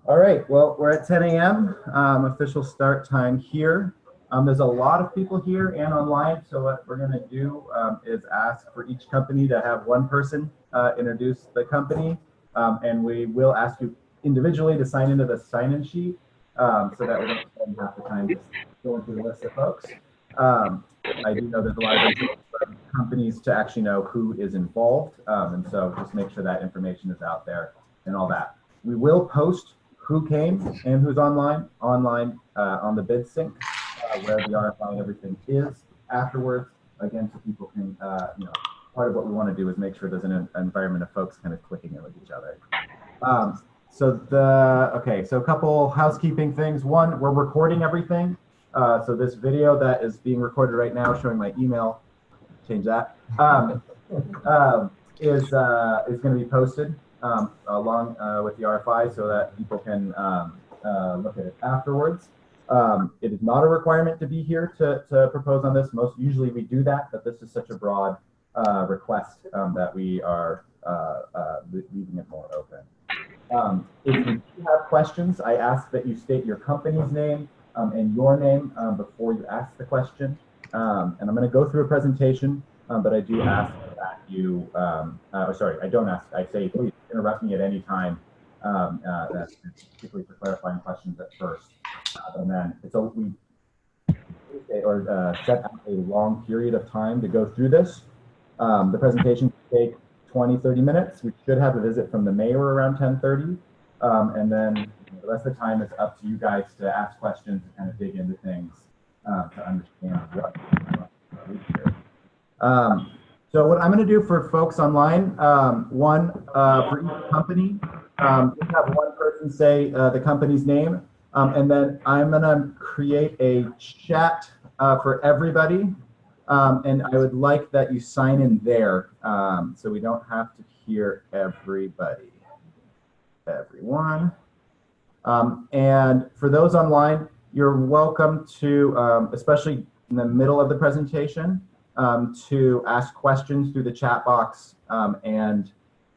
All right, well, we're at 10 a.m. Official start time here. There's a lot of people here and online, so what we're going to do is ask for each company to have one person introduce the company, and we will ask you individually to sign into the sign-in sheet so that we don't spend half the time just going through the list of folks. I do know there's a lot of interest from companies to actually know who is involved, and so just make sure that information is out there and all that. We will post who came and who's online on the bid sync, where the RFI and everything is afterwards. Again, so people can, part of what we want to do is make sure there's an environment of folks kind of clicking in with each other. So a couple housekeeping things. One, we're recording everything. So this video that is being recorded right now, showing my email, change that, is going to be posted along with the RFI so that people can look at it afterwards. It is not a requirement to be here to propose on this. Usually we do that, but this is such a broad request that we are leaving it more open. If you do have questions, I ask that you state your company's name and your name before you ask the question. And I'm going to go through a presentation, but I do ask that you, I don't ask, I say please interrupt me at any time, particularly for clarifying questions at first. And then we set out a long period of time to go through this. The presentation can take 20-30 minutes. We should have a visit from the mayor around 10:30, and then the rest of the time is up to you guys to ask questions and kind of dig into things to understand what we do. So what I'm going to do for folks online, for each company, just have one person say the company's name, and then I'm going to create a chat for everybody. And I would like that you sign in there so we don't have to hear everyone. And for those online, you're welcome to, especially in the middle of the presentation, to ask questions through the chat box. And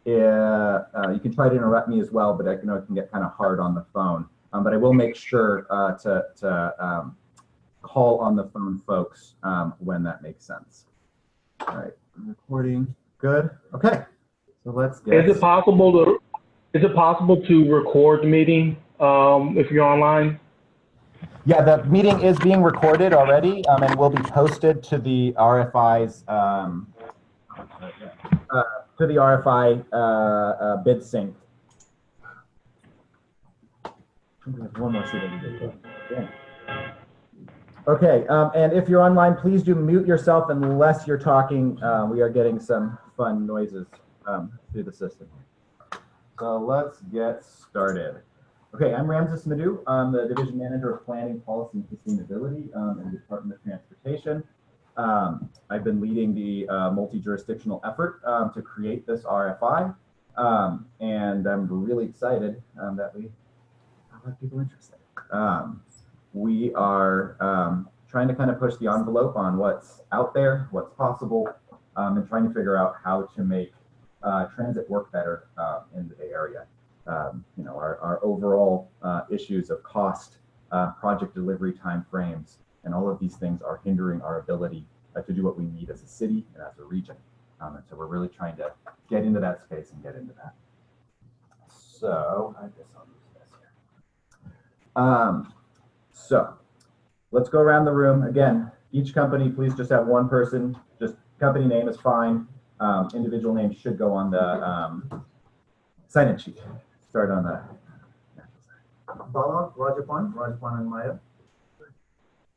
you can try to interrupt me as well, but I know it can get kind of hard on the phone. But I will make sure to call on the phone folks when that makes sense. All right, recording, good. Okay, so let's get. Is it possible to record the meeting if you're online? Yeah, the meeting is being recorded already, and will be posted to the RFI's bid sync. One more sheet of the video. Okay, and if you're online, please do mute yourself unless you're talking. We are getting some fun noises through the system. So let's get started. Okay, I'm Ramses Madhu. I'm the Division Manager of Planning, Policy, and Sustainability in the Department of Transportation. I've been leading the multi-jurisdictional effort to create this RFI, and I'm really excited that we have people interested. We are trying to kind of push the envelope on what's out there, what's possible, and trying to figure out how to make transit work better in the Bay Area. Our overall issues of cost, project delivery timeframes, and all of these things are hindering our ability to do what we need as a city and as a region. And so we're really trying to get into that space and get into that. So I guess I'll use this here. So let's go around the room. Again, each company, please just have one person, just company name is fine. Individual names should go on the sign-in sheet. Start on the Rajapan and Maya.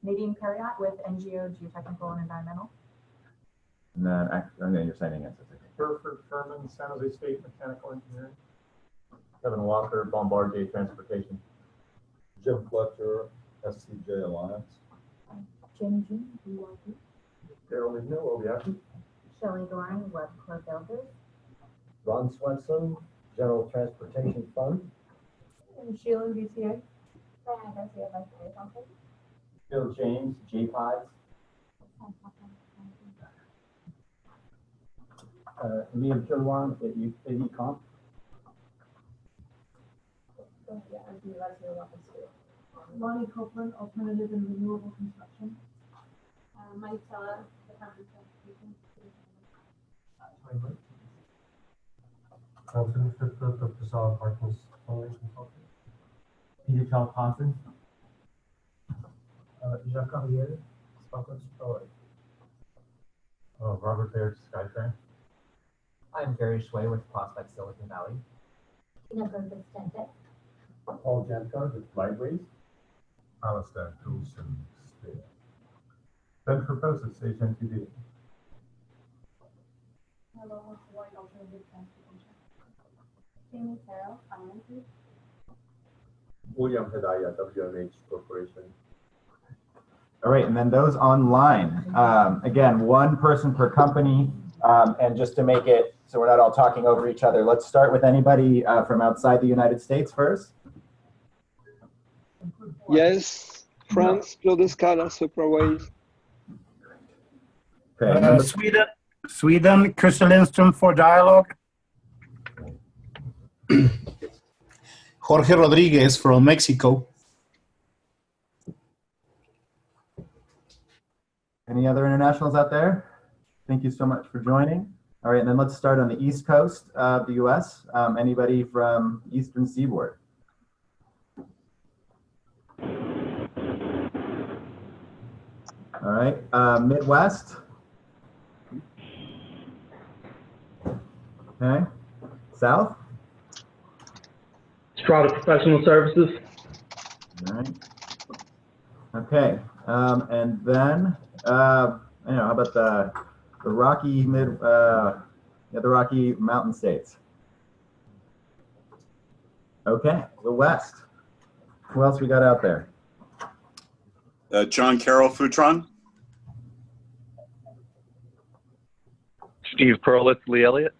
Nadine Perriott with NGO Geotechnical and Environmental. And then you're signing in. Burford Furman, San Jose State Mechanical Engineering. Kevin Walker, Bombardier Transportation. Jim Fletcher, SCJ Alliance. Jenny Jean, BYD. Daryl Hill, Obiaki. Shelley Doran, Web Core Builders. Ron Swenson, General Transportation Fund. And Sheila, VCA. Diana Garcia, Vice President. Bill James, J-Pods. Liam Kirwan at ECOM. Yeah, and can you let us know what happens to it? Lonnie Copeland, Alternative and Renewable Construction. Mike Tella, Department of Transportation. President of the Solid Parkins Only Consultant. Peter Charles Thompson. Jacques Carrier, Sparkles Poet. Robert Baird, Skytrain. I'm Gary Schway with Prospect Silicon Valley. Paul Jankar with Libraries. Alistair Coulson, Spear. Ben proposes HNTV. Hello, Hawaii Alternative Transportation. Jamie Carroll, Finances. William Hedaya, WMH Corporation. All right, and then those online. Again, one person per company. And just to make it so we're not all talking over each other, let's start with anybody from outside the United States first. Yes, France, Claude Scala, Superways. Okay. Sweden, Crystal Lindström for dialogue. Jorge Rodriguez from Mexico. Any other internationals out there? Thank you so much for joining. All right, and then let's start on the East Coast of the US. Anybody from Eastern Seaboard? All right, Midwest. Okay, South. Strata Professional Services. All right. Okay, and then how about the Rocky the Rocky Mountain States? Okay, the West. Who else we got out there? John Carroll, Futron. Steve Perlitz, Lee Elliott.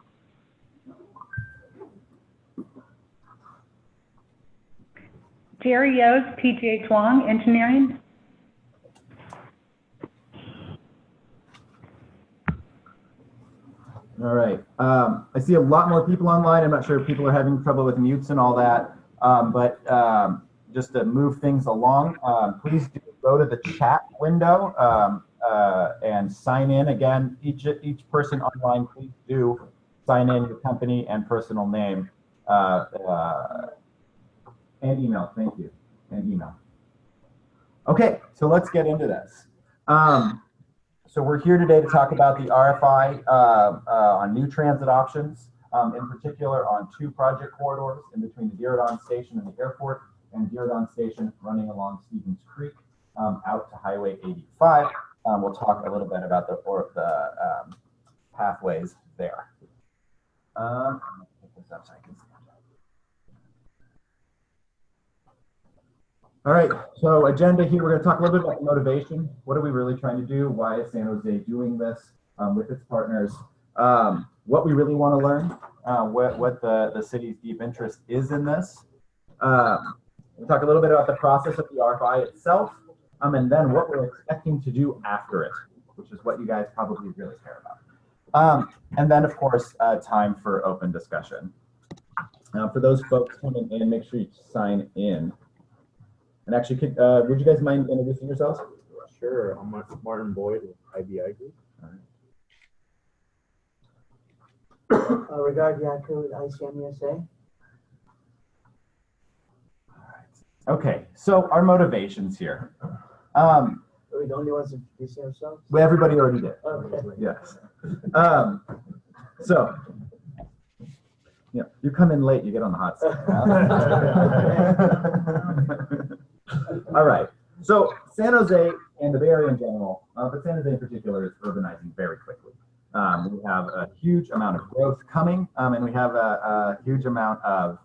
Jerry Yost, PGH Wong, Engineering. All right. I see a lot more people online. I'm not sure if people are having trouble with mutes and all that. But just to move things along, please do go to the chat window and sign in. Again, each person online, please do sign in your company and personal name and email. Thank you. And email. Okay, so let's get into this. So we're here today to talk about the RFI on new transit options, in particular on two project corridors in between the Diridon Station and the airport, and Diridon Station running along Stevens Creek out to Highway 85. We'll talk a little bit about the pathways there. Pick this up so I can see. All right, so agenda here, we're going to talk a little bit about motivation. What are we really trying to do? Why is San Jose doing this with its partners? What we really want to learn, what the city's deep interest is in this. We'll talk a little bit about the process of the RFI itself, and then what we're expecting to do after it, which is what you guys probably really care about. And then, of course, time for open discussion. For those folks coming in, make sure you sign in. And actually, would you guys mind introducing yourselves? Sure, I'm Martin Boyd with IBI Group. Regard Yaku with ICM USA. Okay, so our motivations here. Are we the only ones introducing ourselves? Well, everybody already did. Okay. Yes. So, yeah, you come in late, you get on the hot seat. All right. So San Jose and the Bay Area in general, but San Jose in particular, is urbanizing very quickly. We have a huge amount of growth coming, and we have a huge amount of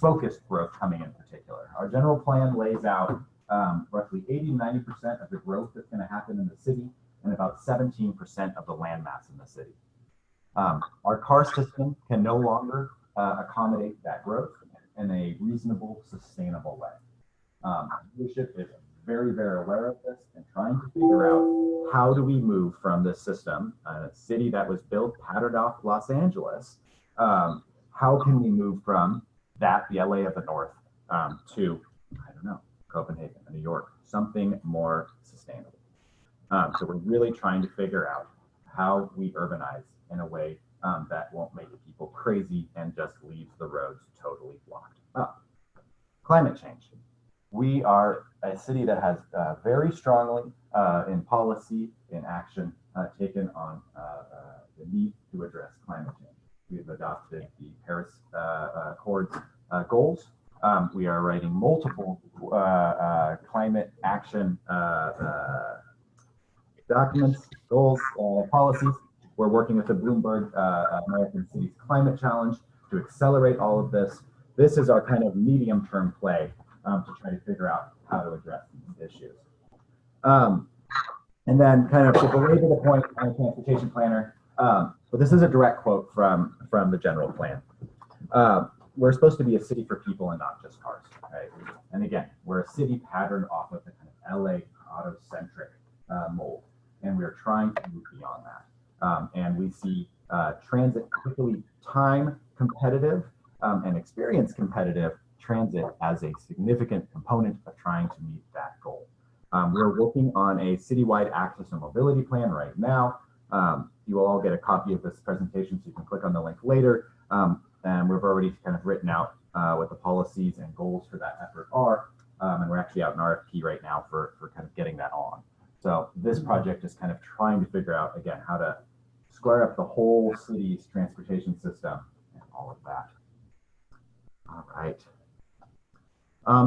focused growth coming in particular. Our general plan lays out roughly 80–90% of the growth that's going to happen in the city, and about 17% of the land mass in the city. Our car system can no longer accommodate that growth in a reasonable, sustainable way. Leadership is very, very aware of this and trying to figure out how do we move from this system, a city that was built, patterned off Los Angeles, how can we move from that, the LA of the North, to, I don't know, Copenhagen, New York, something more sustainable. So we're really trying to figure out how we urbanize in a way that won't make people crazy and just leaves the roads totally blocked up. Climate change. We are a city that has very strongly in policy, in action, taken on the need to address climate change. We've adopted the Paris Accords goals. We are writing multiple climate action documents, goals, policies. We're working with the Bloomberg American Cities Climate Challenge to accelerate all of this. This is our kind of medium-term play to try to figure out how to address these issues. And then kind of to belabor the point on the transportation planner, but this is a direct quote from the general plan. We're supposed to be a city for people and not just cars, right? And again, we're a city patterned off of the kind of LA auto-centric mold, and we're trying to move beyond that. And we see transit, particularly time competitive and experience competitive transit as a significant component of trying to meet that goal. We're working on a citywide access and mobility plan right now. You will all get a copy of this presentation, so you can click on the link later. And we've already kind of written out what the policies and goals for that effort are. And we're actually out in RFP right now for kind of getting that on. So this project is kind of trying to figure out, again, how to square up the whole city's transportation system and all of that. All right.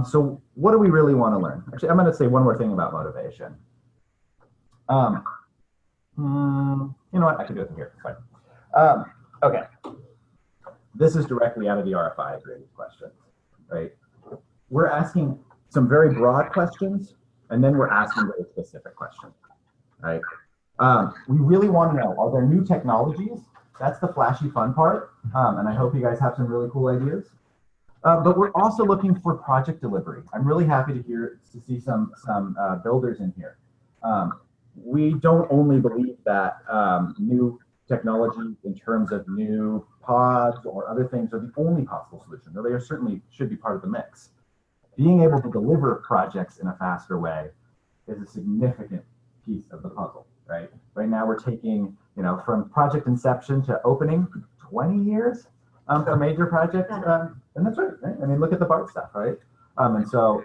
So what do we really want to learn? Actually, I'm going to say one more thing about motivation. You know what? I can do it from here. Fine. Okay. This is directly out of the RFI graded questions, right? We're asking some very broad questions, and then we're asking very specific questions, right? We really want to know, are there new technologies? That's the flashy fun part. And I hope you guys have some really cool ideas. But we're also looking for project delivery. I'm really happy to see some builders in here. We don't only believe that new technology in terms of new pods or other things are the only possible solution, though they are certainly should be part of the mix. Being able to deliver projects in a faster way is a significant piece of the puzzle, right? Right now we're taking, you know, from project inception to opening, 20 years for major projects. And that's right? I mean, look at the BART stuff, right? And so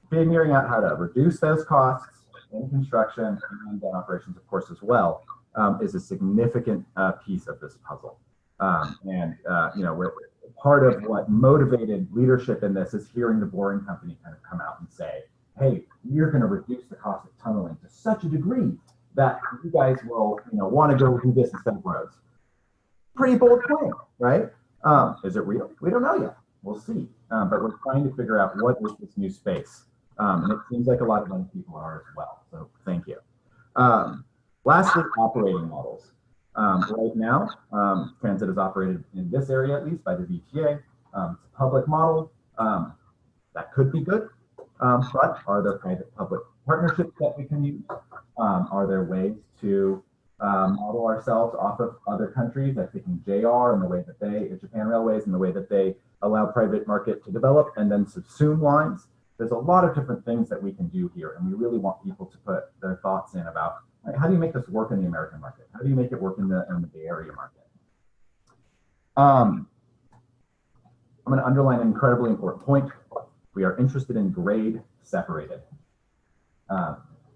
figuring out how to reduce those costs in construction and in operations, of course, as well, is a significant piece of this puzzle. You know, part of what motivated leadership in this is hearing the Boring Company kind of come out and say, hey, we're going to reduce the cost of tunneling to such a degree that you guys will, you know, want to go do this instead of roads. Pretty bold claim, right? Is it real? We don't know yet. We'll see. But we're trying to figure out what is this new space. And it seems like a lot of other people are as well. So thank you. Lastly, operating models. Right now, transit is operated in this area, at least by the VTA. It's a public model. That could be good. But are there private-public partnerships that we can use? Are there ways to model ourselves off of other countries, like thinking JR and the way that Japan Railways and the way that they allow private market to develop and then subsume lines? There's a lot of different things that we can do here, and we really want people to put their thoughts in about, right, how do you make this work in the American market? How do you make it work in the Bay Area market? I'm going to underline an incredibly important point. We are interested in grade separated.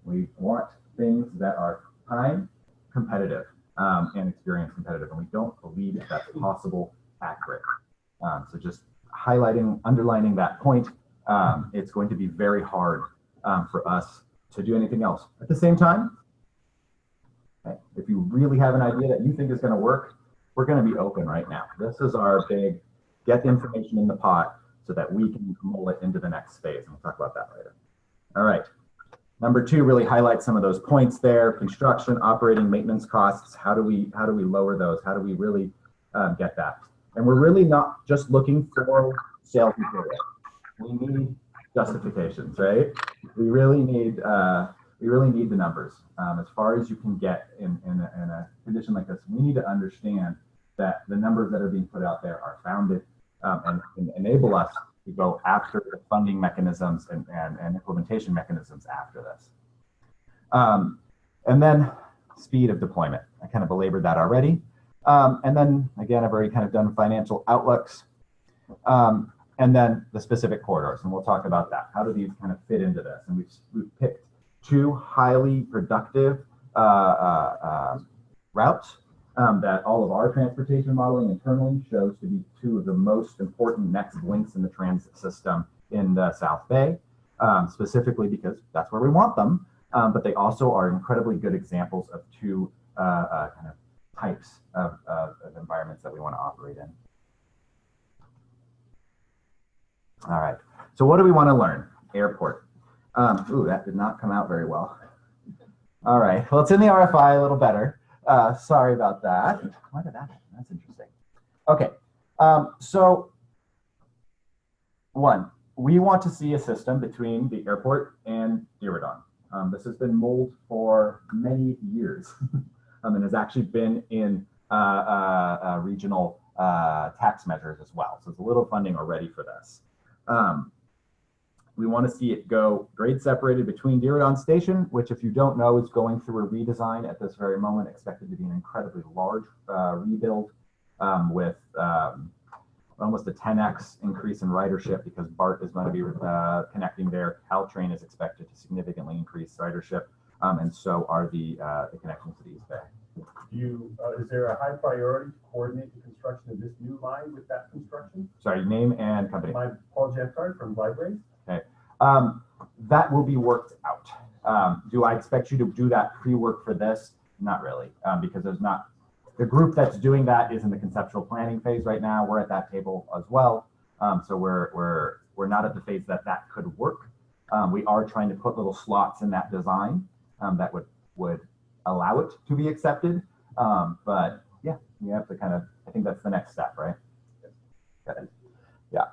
We want things that are time competitive and experience competitive, and we don't believe that that's possible at grid. So just highlighting, underlining that point, it's going to be very hard for us to do anything else. At the same time, okay, if you really have an idea that you think is going to work, we're going to be open right now. This is our big get the information in the pot so that we can mull it into the next phase. And we'll talk about that later. All right. Number 2 really highlights some of those points there. Construction, operating, maintenance costs. How do we lower those? How do we really get that? And we're really not just looking for sales material. We need justifications, right? We really need the numbers. As far as you can get in a condition like this, we need to understand that the numbers that are being put out there are founded and enable us to go after the funding mechanisms and implementation mechanisms after this. And then speed of deployment. I kind of belabored that already. And then again, I've already kind of done financial outlooks. And then the specific corridors, and we'll talk about that. How do these kind of fit into this? And we've picked two highly productive routes that all of our transportation modeling internally shows to be two of the most important next links in the transit system in the South Bay, specifically because that's where we want them. But they also are incredibly good examples of two kind of types of environments that we want to operate in. All right, so what do we want to learn? Airport. Ooh, that did not come out very well. All right, well, it's in the RFI a little better. Sorry about that. Why did that happen? That's interesting. Okay, so one, we want to see a system between the airport and Diridon. This has been mulled for many years and has actually been in regional tax measures as well. So it's a little funding already for this. We want to see it go grade separated between Diridon Station, which if you don't know is going through a redesign at this very moment, expected to be an incredibly large rebuild with almost a 10x increase in ridership because BART is going to be connecting there. Caltrain is expected to significantly increase ridership, and so are the connections to the East Bay. Is there a high priority to coordinate the construction of this new line with that construction? Sorry, name and company. My Paul Jeffcard from Libraries. Okay, that will be worked out. Do I expect you to do that pre-work for this? Not really, because there's not. The group that's doing that is in the conceptual planning phase right now. We're at that table as well, so we're not at the phase that could work. We are trying to put little slots in that design that would allow it to be accepted. But yeah, you have to kind of. I think that's the next step, right? Yeah.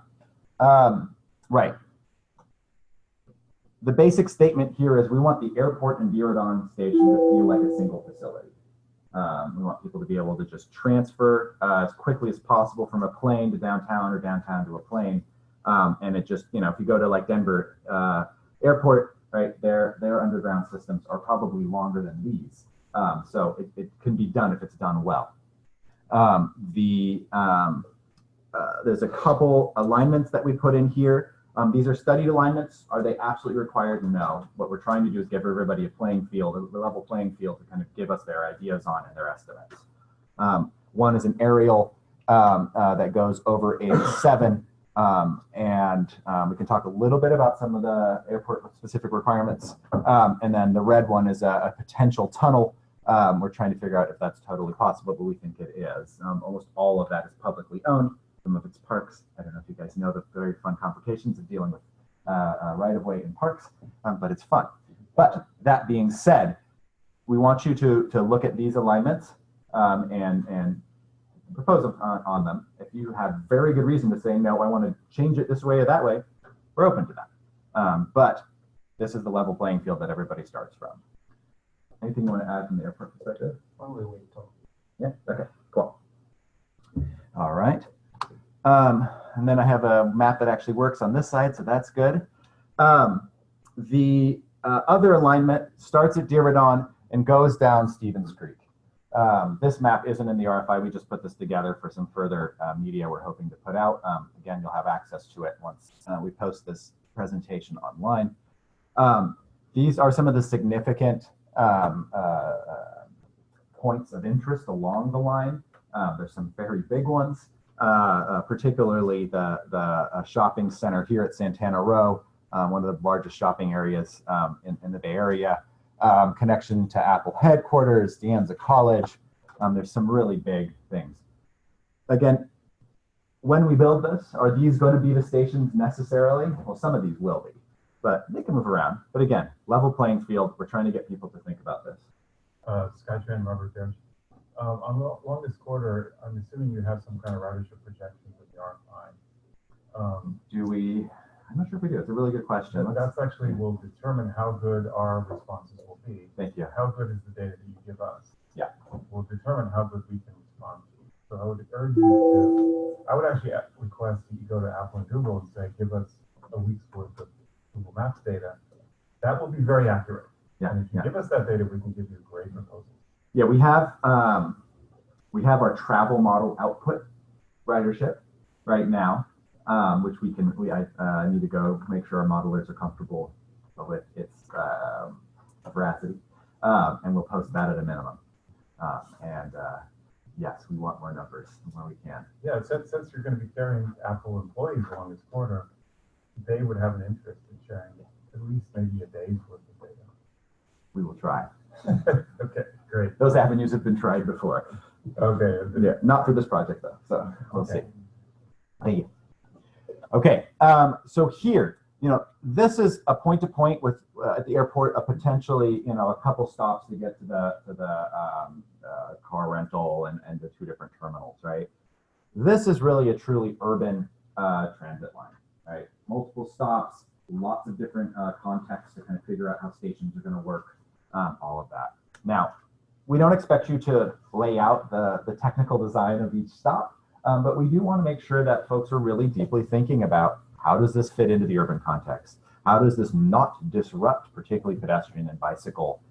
Right. The basic statement here is we want the airport and Diridon Station to feel like a single facility. We want people to be able to just transfer as quickly as possible from a plane to downtown or downtown to a plane. And it just, if you go to like Denver airport, right, their underground systems are probably longer than these. So it can be done if it's done well. There's a couple alignments that we put in here. These are studied alignments. Are they absolutely required? No. What we're trying to do is give everybody a playing field, a level playing field to kind of give us their ideas on and their estimates. One is an aerial that goes over A7, and we can talk a little bit about some of the airport specific requirements. And then the red one is a potential tunnel. We're trying to figure out if that's totally possible, but we think it is. Almost all of that is publicly owned. Some of its parks. I don't know if you guys know the very fun complications of dealing with right-of-way in parks, but it's fun. But that being said, we want you to look at these alignments and propose on them. If you have very good reason to say, no, I want to change it this way or that way, we're open to that. But this is the level playing field that everybody starts from. Anything you want to add from the airport perspective? Why don't we wait till? Yeah, okay, cool. All right. And then I have a map that actually works on this side, so that's good. The other alignment starts at Diridon and goes down Stevens Creek. This map isn't in the RFI. We just put this together for some further media we're hoping to put out. Again, you'll have access to it once we post this presentation online. These are some of the significant points of interest along the line. There's some very big ones. Particularly the shopping center here at Santana Row, one of the largest shopping areas in the Bay Area. Connection to Apple headquarters, De Anza College. There's some really big things. Again, when we build this, are these going to be the stations necessarily? Well, some of these will be, but they can move around. But again, level playing field. We're trying to get people to think about this. Skytrain, Robert Jones. Along this corridor, I'm assuming you have some kind of ridership projections with the RFI. Do we? I'm not sure if we do. It's a really good question. That's actually will determine how good our responses will be. Thank you. How good is the data that you give us? Yeah. Will determine how good we can respond So I would urge you to, I would actually request that you go to Apple and Google and say, give us a week's worth of Google Maps data. That will be very accurate. Yeah, And if you give us that data, we can give you great proposals. Yeah, we have our travel model output ridership right now, which I need to go make sure our modelers are comfortable with its veracity, and we'll post that at a minimum. Yes, we want more numbers when we can. Yeah, since you're going to be carrying Apple employees along this corridor, they would have an interest in sharing at least maybe a day's worth of data. We will try. Okay, great. Those avenues have been tried before. Okay. Yeah, not for this project though, so we'll see. Okay. Thank you. Okay, so here, this is a point-to-point with at the airport, a potentially, a couple stops to get to the car rental and the two different terminals, right? This is really a truly urban transit line, right? Multiple stops, lots of different contexts to kind of figure out how stations are going to work, all of that. Now, we don't expect you to lay out the technical design of each stop, but we do want to make sure that folks are really deeply thinking about how does this fit into the urban context? How does this not disrupt particularly pedestrian and bicycle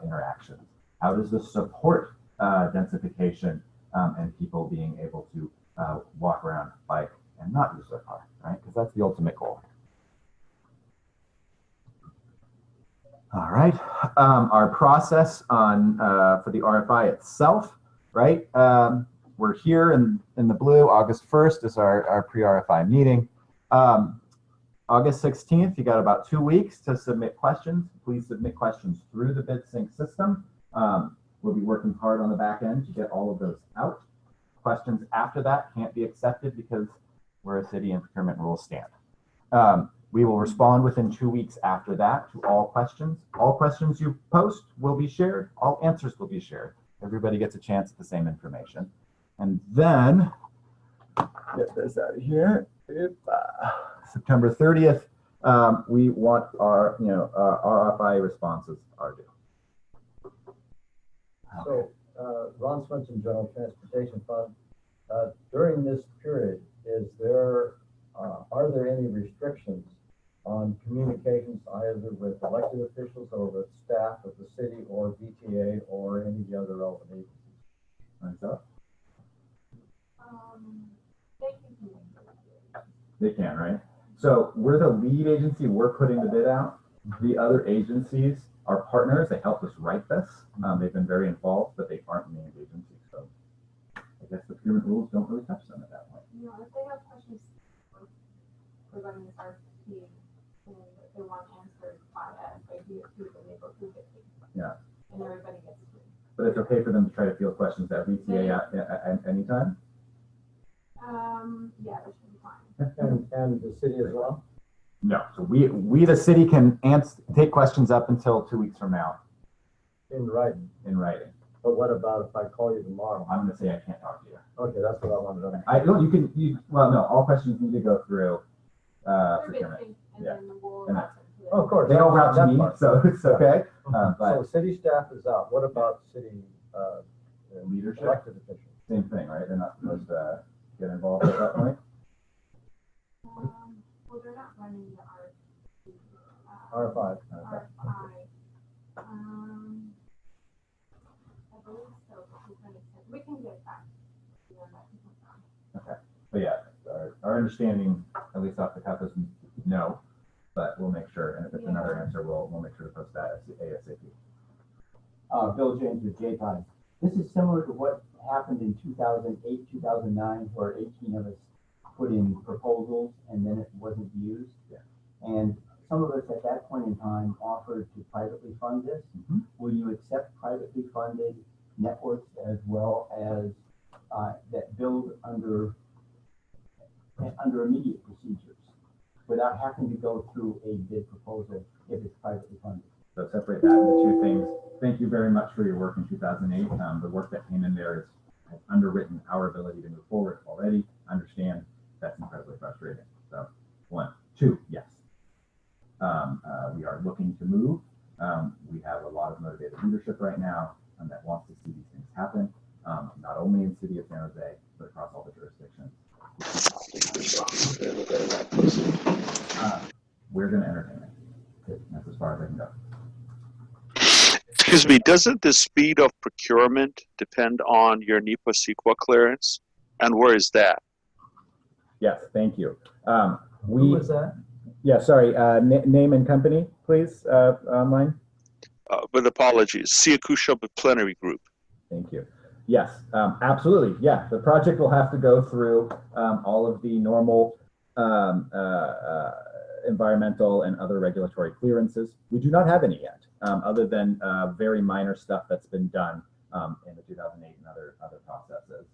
interactions? How does this support densification and people being able to walk around, bike, and not use their car, right? Because that's the ultimate goal. All right, our process for the RFI itself, right? We're here in the blue. August 1st is our pre-RFI meeting. August 16th, you got about 2 weeks to submit questions. Please submit questions through the BidSync system. We'll be working hard on the back end to get all of those out. Questions after that can't be accepted because we're a city and procurement rules stand. We will respond within 2 weeks after that to all questions. All questions you post will be shared. All answers will be shared. Everybody gets a chance at the same information. And then, get this out of here. September 30th, we want our RFI responses are due. So, Ron Swenson, General Transportation Fund, during this period, are there any restrictions on communications either with elected officials or with staff of the city or VTA or any of the other relevant agencies? Hands up. They They can, right? So we're the lead agency. We're putting the bid out. The other agencies are partners. They helped us write this. They've been very involved, but they aren't named agencies. So I guess the procurement rules don't really touch them at that point. No, if they have questions regarding this RFP and they want answered by DOT, then they go through it. Yeah. And everybody gets to. But it's okay for them to try to field questions at VTA at any time? Yeah, that should be fine. And the city as well? No. So we the city can take questions up until 2 weeks from now In writing. in writing. But what about if I call you tomorrow? I'm going to say I can't talk to you. Okay, that's what I wanted to know. Well, no, all questions need to go through procurement. And Yeah. then we'll And answer to them. Oh, of course. They don't route to That me, part. so it's okay. So But city staff is out. What about city leadership, elected officials? same thing, right? They're not supposed to get involved at that point. Well, they're not running the RFP. R5. RFI. I believe so, but we can get back to you on that. Okay. But yeah, our understanding, at least off the cuff, is no, but we'll make sure. And if it's another answer, we'll make sure to post that ASAP. Bill James with J-Pod. This is similar to what happened in 2008, 2009, where 18 of us put in proposals and then it wasn't used. Yeah. And some of us at that point in time offered to privately fund this. Mm-hmm. Will you accept privately funded networks as well as that build under immediate procedures without having to go through a bid proposal if it's privately funded? So separate that into two things. Thank you very much for your work in 2008. The work that came in there has underwritten our ability to move forward already. Understand that's incredibly frustrating. So 1, 2, yes. We are looking to move. We have a lot of motivated leadership right now that wants to see these things happen, not only in city we're going to entertain it. That's as far as I can go. Excuse me, doesn't the speed of procurement depend on your NEPA CEQA clearance? And where is that? Yes, thank you. Who was that? Yeah, sorry, name and company, please, online. With apologies, Siakusha Plenary Group. Thank you. Yes, absolutely. Yeah, the project will have to go through all of the normal environmental and other regulatory clearances. We do not have any yet, other than very minor stuff that's been done in the 2008 and other processes.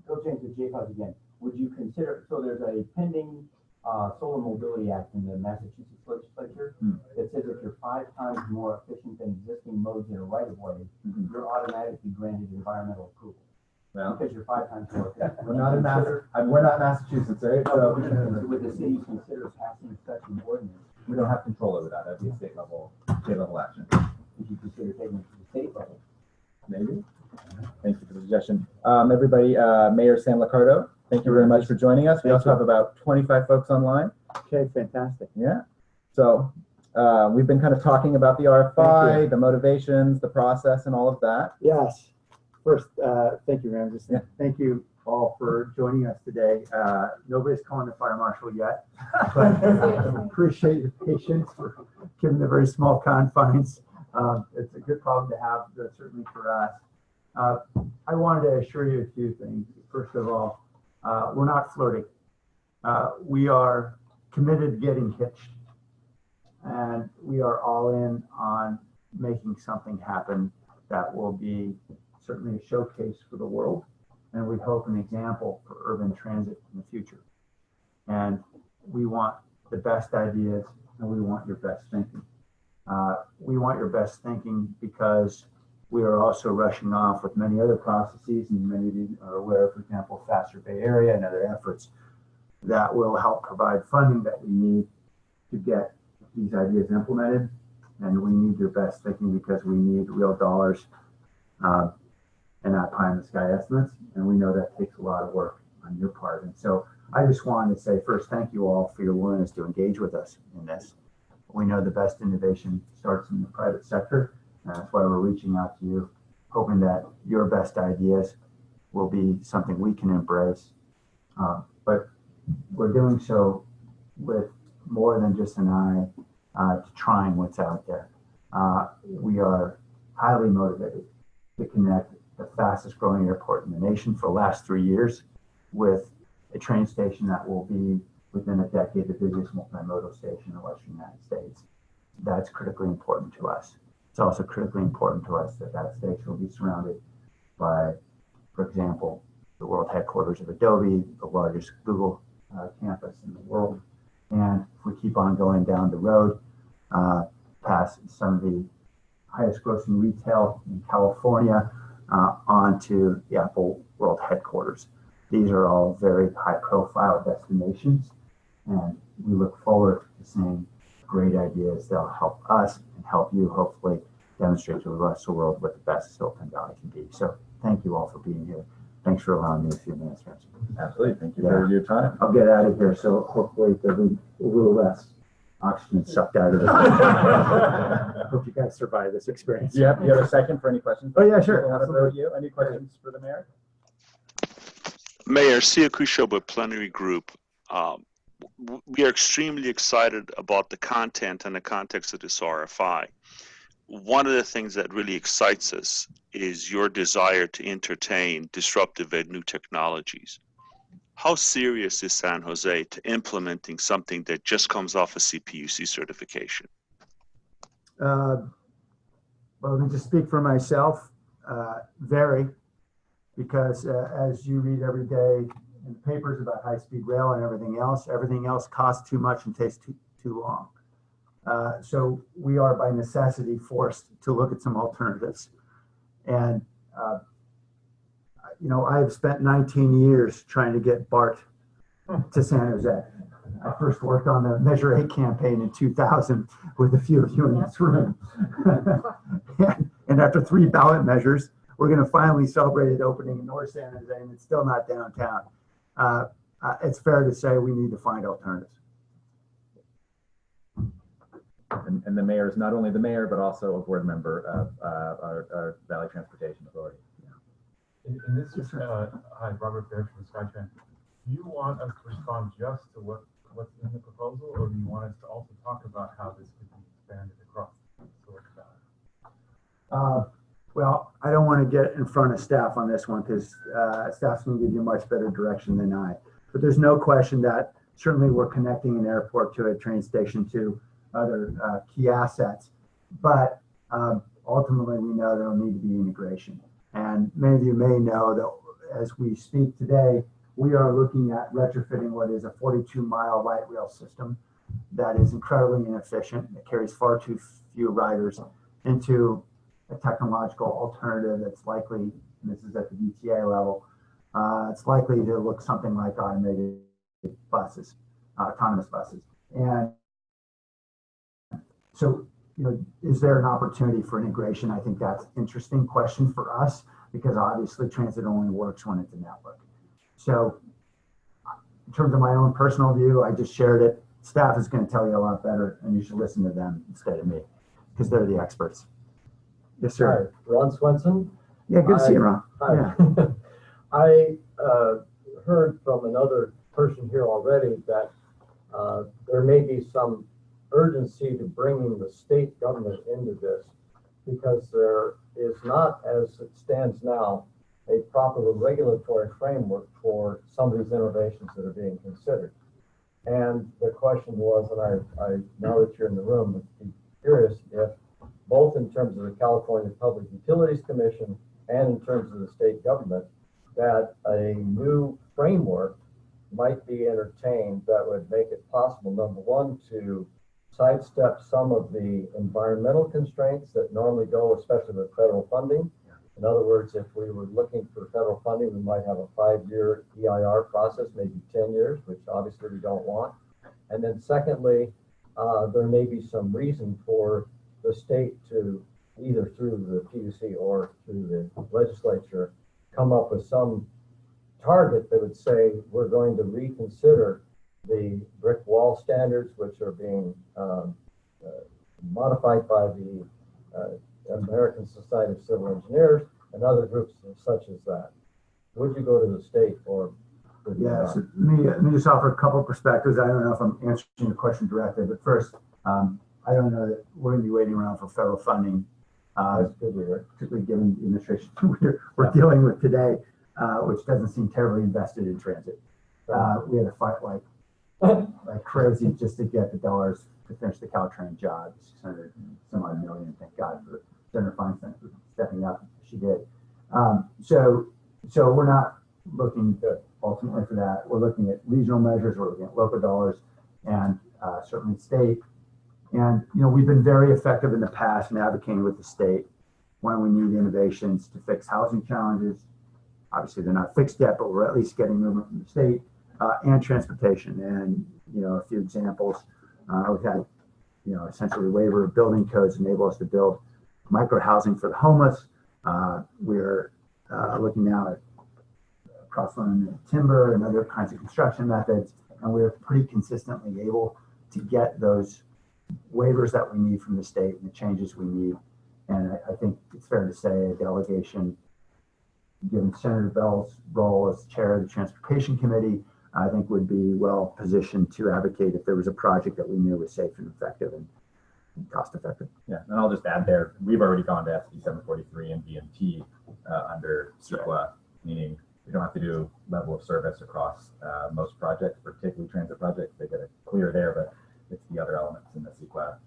Go change the JPOD again. Would you consider, so there's a pending Solar Mobility Act in the Massachusetts legislature that says if you're 5 times more efficient than existing modes in a right-of-way, you're automatically granted environmental approval. Well, because you're 5 times more efficient. we're not in we're not Massachusetts, right? So would the city consider passing such an ordinance? We don't have control over that. That'd be a state level action. Would you consider taking it to the state level? Maybe. Thank you for the suggestion. Everybody, Mayor San Licardo, thank you very much for joining us. We also have about 25 folks online. Okay, fantastic. Yeah. So we've been kind of talking about the RFI, the motivations, the process, and all of that. Yes. First, thank you, Ramses. Yeah. Thank you all for joining us today. Nobody's calling the fire marshal yet, but appreciate your patience for given the very small confines. It's a good problem to have, certainly for us. I wanted to assure you a few things. First of all, we're not flirting. We are committed to getting hitched, and we are all in on making something happen that will be certainly a showcase for the world, and we hope an example for urban transit in the future. And we want the best ideas, and we want your best thinking. We want your best thinking because we are also rushing off with many other processes, and many of you are aware, for example, Faster Bay Area and other efforts that will help provide funding that we need to get these ideas implemented. And we need your best thinking because we need real dollars and not pie in the sky estimates. And we know that takes a lot of work on your part. And so I just wanted to say first, thank you all for your willingness to engage with us in this. We know the best innovation starts in the private sector. And that's why we're reaching out to you, hoping that your best ideas will be something we can embrace. But we're doing so with more than just an eye to trying what's out there. We are highly motivated to connect the fastest growing airport in the nation for the last 3 years with a train station that will be within a decade the busiest multimodal station in the Western United States. That's critically important to us. It's also critically important to us that that station will be surrounded by, for example, the world headquarters of Adobe, the largest Google campus in the world. And if we keep on going down the road, past some of the highest grossing retail in California, onto the Apple world headquarters. These are all very high profile destinations, and we look forward to seeing great ideas that'll help us and help you hopefully demonstrate to the rest of the world what the best Silicon Valley can be. So thank you all for being here. Thanks for allowing me a few minutes, Ramsey. Absolutely. Thank you for your time. I'll get out of here, so hopefully there'll be a little less oxygen sucked out of it. Hope you guys survive this experience. You have a second for any questions? Oh, yeah, sure. What about you? Any questions for the mayor? Mayor, Siakusha Plenary Group, we are extremely excited about the content and the context of this RFI. One of the things that really excites us is your desire to entertain disruptive and new technologies. How serious is San Jose to implementing something that just comes off a CPUC certification? Well, let me just speak for myself. Very, because as you read every day in the papers about high-speed rail and everything else costs too much and takes too long. So we are by necessity forced to look at some alternatives. And, you know, I've spent 19 years trying to get BART to San Jose. I first worked on the Measure 8 campaign in 2000 with a few of you in this room. And after 3 ballot measures, we're going to finally celebrate it opening in North San Jose, and it's still not downtown. It's fair to say we need to find alternatives. And the mayor is not only the mayor, but also a board member of our Valley Transportation Authority. In this, hi, Robert Baird from SkyTran. Do you want us to respond just to what's in the proposal, or do you want us to also talk about how this could be expanded across the Silicon Valley? Well, I don't want to get in front of staff on this one because staff's going to give you much better direction than I. But there's no question that certainly we're connecting an airport to a train station to other key assets. But ultimately, we know there will need to be integration. And many of you may know that as we speak today, we are looking at retrofitting what is a 42-mile light rail system that is incredibly inefficient. It carries far too few riders into a technological alternative that's likely, and this is at the VTA level, it's likely to look something like automated buses, autonomous buses. And so, you know, is there an opportunity for integration? I think that's an interesting question for us because obviously transit only works when it's a network. So in terms of my own personal view, I just shared it. Staff is going to tell you a lot better and you should listen to them instead of me because they're the experts. Yes, sir. Hi, Ron Swenson. Yeah, good to see you, Ron. Hi. Yeah. I heard from another person here already that there may be some urgency to bringing the state government into this because there is not, as it stands now, a proper regulatory framework for some of these innovations that are being considered. And the question was, and I now that you're in the room, I'd be curious if both in terms of the California Public Utilities Commission and in terms of the state government, that a new framework might be entertained that would make it possible, number one, to sidestep some of the environmental constraints that normally go, especially with federal funding. In other words, if we were looking for federal funding, we might have a 5-year EIR process, maybe 10 years, which obviously we don't want. And then secondly, there may be some reason for the state to, either through the PUC or through the legislature, come up with some target that would say we're going to reconsider the brick wall standards, which are being modified by the American Society of Civil Engineers and other groups such as that. Would you go to the state or? Yes, let me just offer a couple of perspectives. I don't know if I'm answering the question directly, but first, I don't know that we're going to be waiting around for federal funding, particularly given the administration we're dealing with today, which doesn't seem terribly invested in transit. We had to fight like crazy just to get the dollars to finish the Caltrain job, 600 some odd million. Thank God for Senator Feinstein for stepping up. She did. So we're not looking ultimately for that. We're looking at regional measures. We're looking at local dollars and certainly state. And, you know, we've been very effective in the past in advocating with the state when we need innovations to fix housing challenges. Obviously, they're not fixed yet, but we're at least getting movement from the state and transportation. And, you know, a few examples, we've had, you know, essentially waiver of building codes enable us to build micro housing for the homeless. We're looking now at cross-laminated timber and other kinds of construction methods. And we're pretty consistently able to get those waivers that we need from the state and the changes we need. And I think it's fair to say a delegation, given Senator Bell's role as chair of the Transportation Committee, I think would be well positioned to advocate if there was a project that we knew was safe and effective and cost effective. Yeah, and I'll just add there, we've already gone to SB 743 and BMT under CEQA, meaning we don't have to do level of service across most projects, particularly transit projects. They get it clear there, but it's the other elements in the CEQA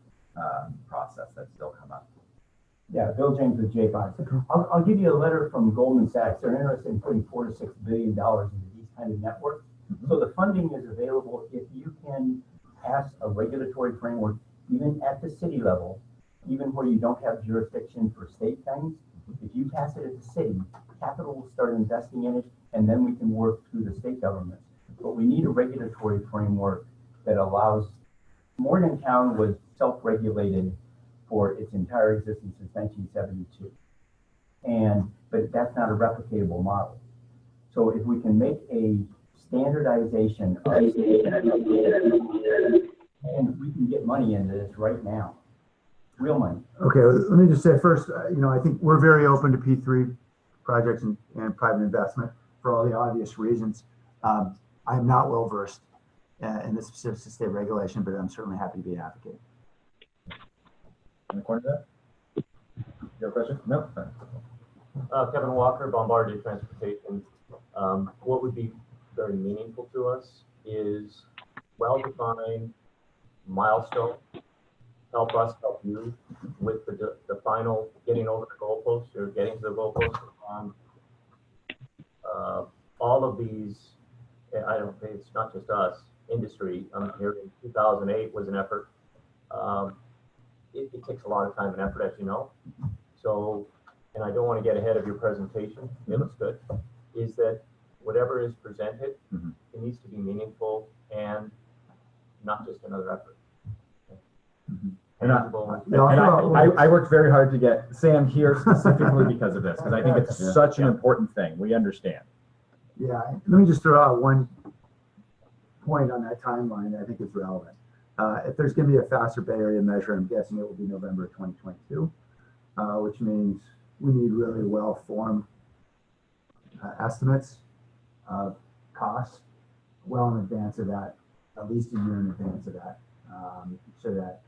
process that still come up. Yeah, Bill James with J5. I'll give you a letter from Goldman Sachs. They're interested in putting $4 to $6 billion into these kind of networks. So the funding is available if you can pass a regulatory framework, even at the city level, even where you don't have jurisdiction for state things. If you pass it at the city, capital will start investing in it, and then we can work through the state government. But we need a regulatory framework that allows. Morgantown was self-regulated for its entire existence since 1972. But that's not a replicatable model. So if we can make a standardization of, and we can get money money into this right now. Real money. Okay, let me just say first, I think we're very open to P3 projects and private investment for all the obvious reasons. I'm not well versed in the specifics of state regulation, but I'm certainly happy to be an advocate. In the corner there? You have a question? No? Kevin Walker, Bombardier Transportation. What would be very meaningful to us is well-defined milestone. Help us help you with the final getting over the goalpost or getting to the goalpost. All of these, I don't think it's not just us, industry. Here in 2008 was an effort. It takes a lot of time and effort, as you know. So, and I don't want to get ahead of your presentation. It looks good. Is that whatever is presented, it needs to be meaningful and not just another effort. And I worked very hard to get Sam here specifically because of this, because I think it's such an important thing. We understand. Yeah, let me just throw out one point on that timeline that I think is relevant. If there's going to be a faster Bay Area measure, I'm guessing it will be November of 2022, which means we need really well-formed estimates of costs well in advance of that, at least a year in advance of that, so that,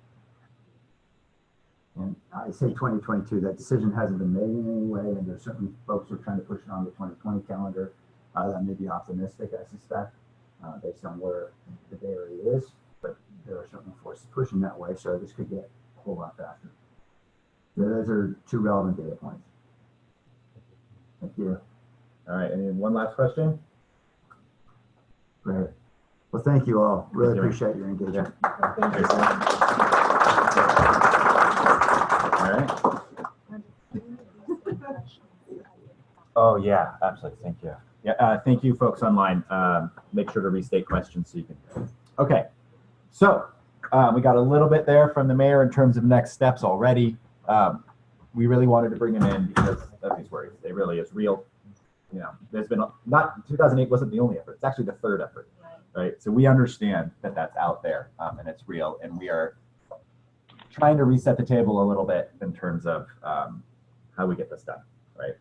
and I say 2022, that decision hasn't been made in any way, and there's certainly folks who are trying to push it on the 2020 calendar. That may be optimistic, I suspect, based on where the Bay Area is, but there are certainly forces pushing that way, so this could get a whole lot faster. So those are two relevant data points. Thank you. All right, and then one last question. Great. Well, thank you all. Really appreciate your engagement. All right. Oh, yeah, absolutely. Thank you. Yeah, thank you, folks online. Make sure to restate questions so you can. Okay, so we got a little bit there from the mayor in terms of next steps already. We really wanted to bring him in because of these worries. It really is real. You know, there's been not 2008 wasn't the only effort. It's actually the third effort, right? So we understand that that's out there and it's real, and we are trying to reset the table a little bit in terms of how we get this done, right?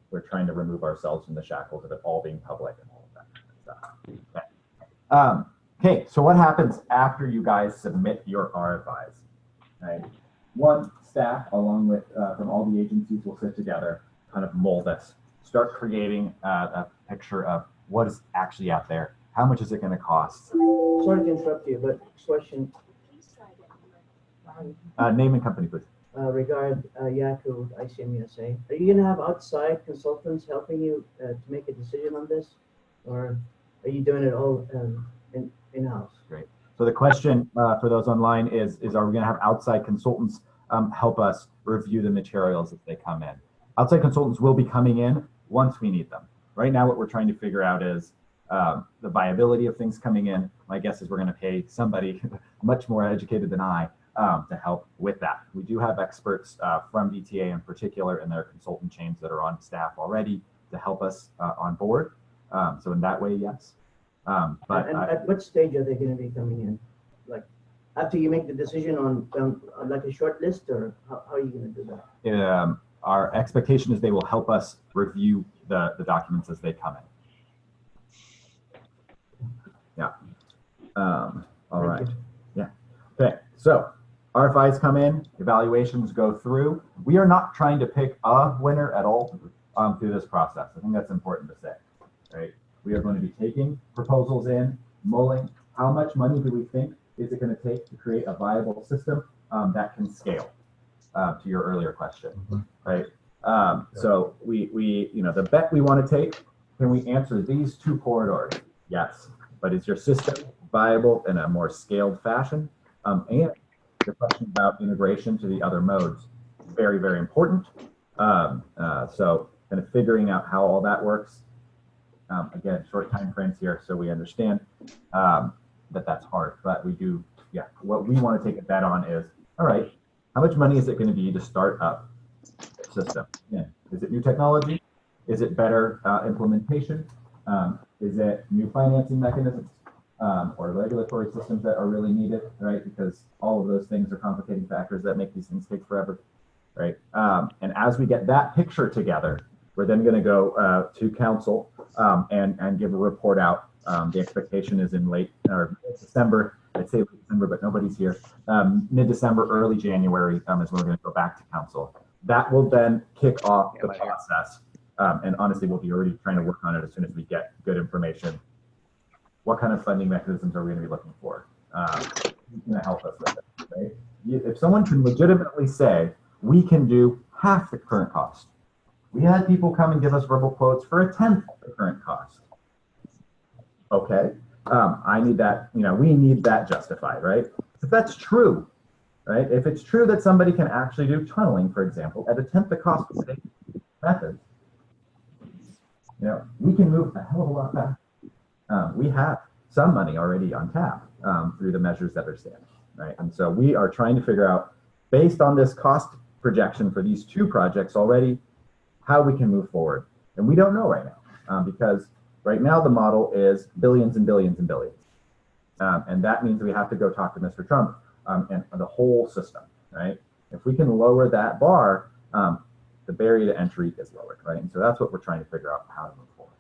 We're trying to remove ourselves from the shackles of it all being public and all of that kind of stuff. Okay. Okay, so what happens after you guys submit your RFIs? Right? One, staff, along with from all the agencies, will sit together, kind of mold this, start creating a picture of what is actually out there. How much is it going to cost? Sorry to interrupt you, but question. Name and company, please. Regard Yaku, ICM USA. Are you going to have outside consultants helping you to make a decision on this? Or are you doing it all in-house? Great. So the question for those online is are we going to have outside consultants help us review the materials as they come in? Outside consultants will be coming in once we need them. Right now, what we're trying to figure out is the viability of things coming in. My guess is we're going to pay somebody much more educated than I to help with that. We do have experts from BTA in particular and their consultant chains that are on staff already to help us on board. So in that way, yes. But at what stage are they going to be coming in? Like after you make the decision on like a short list, or how are you going to do that? Our expectation is they will help us review the documents as they come in. Yeah. All right. Yeah. Okay. So RFIs come in, evaluations go through. We are not trying to pick a winner at all through this process. I think that's important to say, right? We are going to be taking proposals in, mulling. How much money do we think is it going to take to create a viable system that can scale? To your earlier question, right? So we, you know, the bet we want to take, can we answer these two corridors? Yes, but is your system viable in a more scaled fashion? And the question about integration to the other modes, very, very important. So kind of figuring out how all that works. Again, short time frames here, so we understand that that's hard, but we do, yeah, what we want to take a bet on is, all right, how much money is it going to be to start up a system? Yeah. Is it new technology? Is it better implementation? Is it new financing mechanisms? or regulatory systems that are really needed, right? Because all of those things are complicating factors that make these things take forever, right? And as we get that picture together, we're then going to go to council and give a report out. The expectation is in late or December. I'd say late December, but nobody's here. Mid-December, early January is when we're going to go back to council. That will then kick off the process. And honestly, we'll be already trying to work on it as soon as we get good information. What kind of funding mechanisms are we going to be looking for? Who's going to help us with it, right? If someone can legitimately say, we can do half the current cost. We had people come and give us verbal quotes for 1/10 the current cost. Okay, I need that, we need that justified, right? If that's true, right? If it's true that somebody can actually do tunneling, for example, at 1/10 the cost of state methods, we can move a hell of a lot faster. We have some money already on tap through the measures that are standing, right? And so we are trying to figure out, based on this cost projection for these 2 projects already, how we can move forward. And we don't know right now because right now the model is billions and billions and billions. And that means we have to go talk to Mr. Trump and the whole system, right? If we can lower that bar, the barrier to entry is lowered, right? And so that's what we're trying to figure out how to move forward.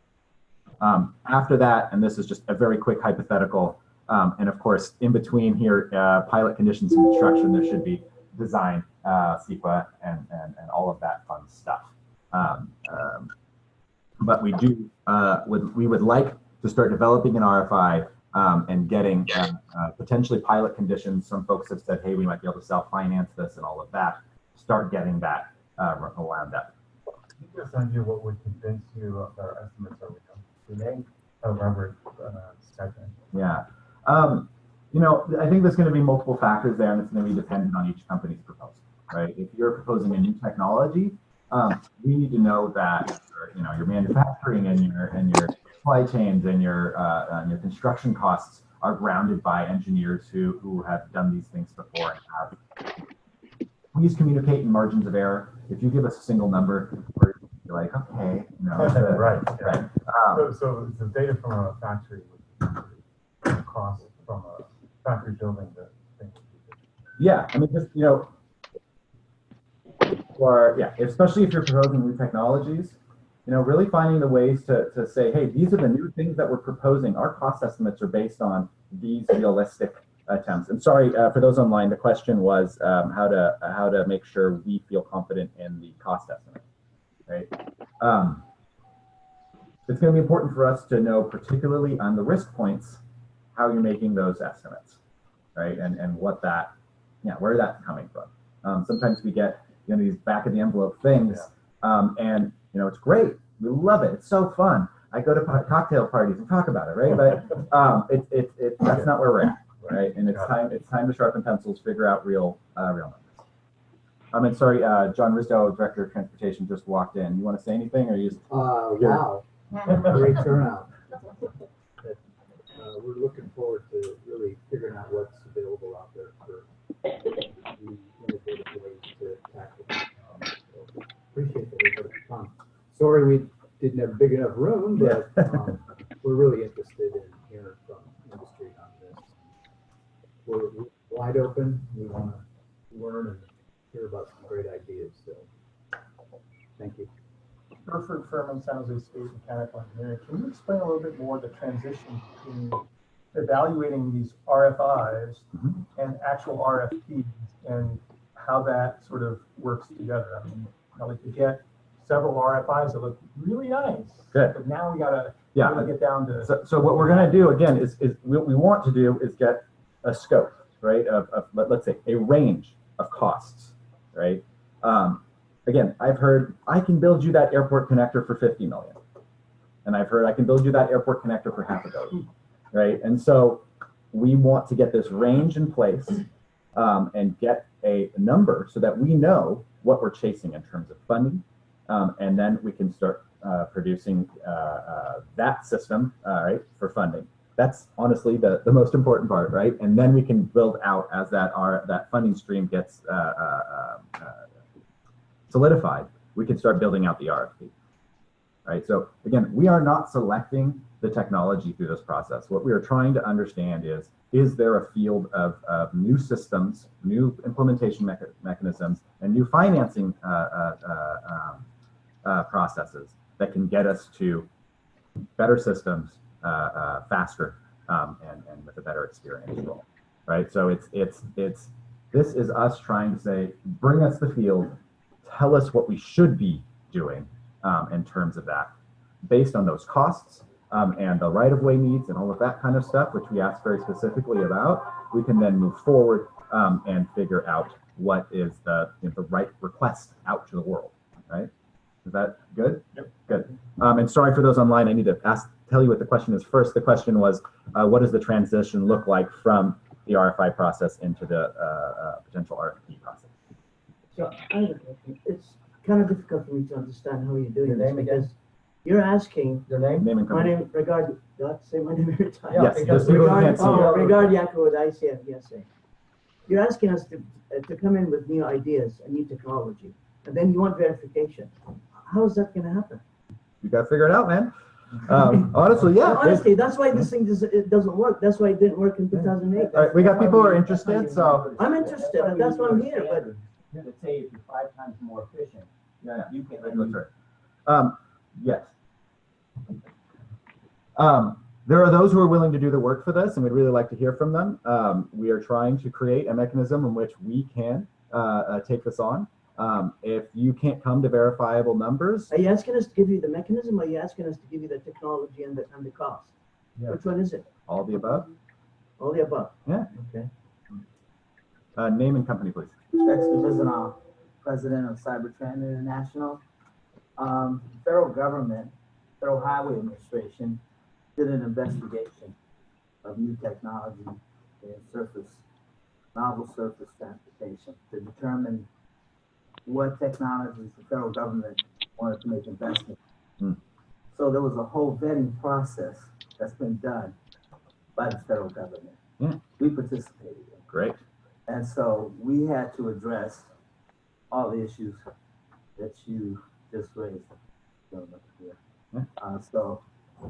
After that, and this is just a very quick hypothetical, and of course, in between here, pilot conditions and construction, there should be design, CEQA, and all of that fun stuff. But we do, we would like to start developing an RFI and getting potentially pilot conditions. Some folks have said, hey, we might be able to self-finance this and all of that. Start getting that wound up. Can you give us an idea what would convince you that our estimates are real? Robert, Yeah. I think there's going to be multiple factors there, and it's going to be dependent on each company's proposal, right? If you're proposing a new technology, we need to know that your manufacturing and your supply chains and your construction costs are grounded by engineers who have done these things before and have. Please communicate in margins of error. If you give us a single number, we're like, okay, right. Right. So the data from a factory would cost from a factory building the thing. Yeah, I mean, just especially if you're proposing new technologies, really finding the ways to say, hey, these are the new things that we're proposing. Our cost estimates are based on these realistic attempts. And sorry, for those online, the question was how to make sure we feel confident in the cost estimate, right? It's going to be important for us to know, particularly on the risk points, how you're making those estimates, right? And what that, where that's coming from. Sometimes we get these back of the envelope things, and it's great. We love it. It's so fun. I go to cocktail parties and talk about it, right? But that's not where we're at, right? And it's time to sharpen pencils, figure out real numbers. And sorry, John Risdo, Director of Transportation, just walked in. You want to say anything, or you just? Wow, great turnout. We're looking forward to really figuring out what's available out there for the innovative ways to tackle it. So appreciate everybody's time. Sorry we didn't have a big enough room, but we're really interested in hearing from industry on this. We're wide open. We want to learn and hear about some great ideas. So thank you. Burford Furman, San Jose State Mechanical Engineering. Can you explain a little bit more the transition between evaluating these RFIs and actual RFPs and how that sort of works together? I mean, you get several RFIs that look really nice. Good. But now we gotta really get down to. So what we're going to do again is what we want to do is get a scope, right? Of let's say a range of costs, right? Again, I've heard I can build you that airport connector for 50 million, and I've heard I can build you that airport connector for half a billion, right? And so we want to get this range in place and get a number so that we know what we're chasing in terms of funding, and then we can start producing that system, right, for funding. That's honestly the most important part, right? And then we can build out as that funding stream gets solidified. We can start building out the RFP, right? So again, we are not selecting the technology through this process. What we are trying to understand is there a field of new systems, new implementation mechanisms, and new financing processes that can get us to better systems faster and with a better experience role, right? So this is us trying to say, bring us the field, tell us what we should be doing in terms of that, based on those costs and the right-of-way needs and all of that kind of stuff, which we asked very specifically about. We can then move forward and figure out what is the right request out to the world, right? Is that good? Yep. Good. And sorry for those online, I need to tell you what the question is first. The question was, what does the transition look like from the RFI process into the potential RFP process? So I have a question. It's kind of difficult for me to understand how you're doing Your this name because again? you're asking. Your name? Name and My company. name, regard, do I have to say my name every time? Yes, because people regard, can't see you. regard Yaku with ICF. You're asking us to come in with new ideas and new technology, and then you want verification. How is that going to happen? You got to figure it out, man. Honestly, yeah. Honestly, that's why this thing it doesn't work. That's why it didn't work in 2008. All right, we got people who are interested, so. I'm interested, and that's why I'm here. But Let's say if you're 5 times more efficient, Yeah, you can. that's right. Yes. There are those who are willing to do the work for this, and we'd really like to hear from them. We are trying to create a mechanism in which we can take this on. If you can't come to verifiable numbers, are you asking us to give you the mechanism, or are you asking us to give you the technology and the cost? Yeah. Which one is it? All the above. All the above. Yeah. Okay. Name and company, please. Rex Vizina, president of Cybertran International. Federal government, Federal Highway Administration did an investigation of new technology in novel surface transportation to determine what technologies the federal government wanted to make investments. So there was a whole vetting process that's been done by the federal government. We participated in. Great. And so we had to address all the issues that you just raised. So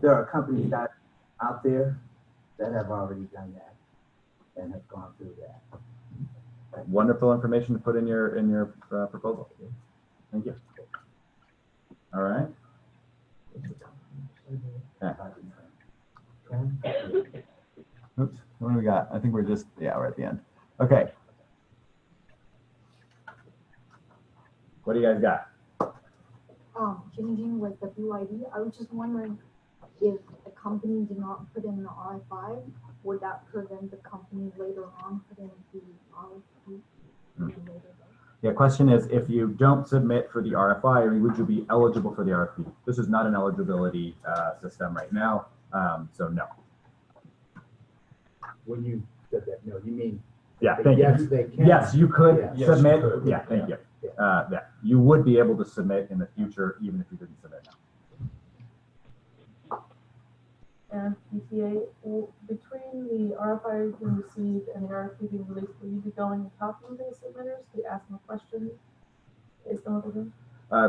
there are companies out there that have already done that and have gone through that. Wonderful information to put in your proposal. Thank you. All right. Oops. What do we got? I think we're we're at the end. Okay. What do you guys got? Changing with the BYD, I was just wondering if the company did not put in the RFI, would that prevent the company later on putting the RFP? Yeah, question is, if you don't submit for the RFI, would you be eligible for the RFP? This is not an eligibility system right now, so no. When you said that, no, you mean? Yeah, thank yes, you. they can. Yes, you could Yes, submit. you could. Yeah, thank you. Yeah, you would be able to submit in the future, even if you didn't submit now. And ETA, between the RFI being received and the RFP being released, will you be going and talking to the submitters to ask them questions based on what they're doing?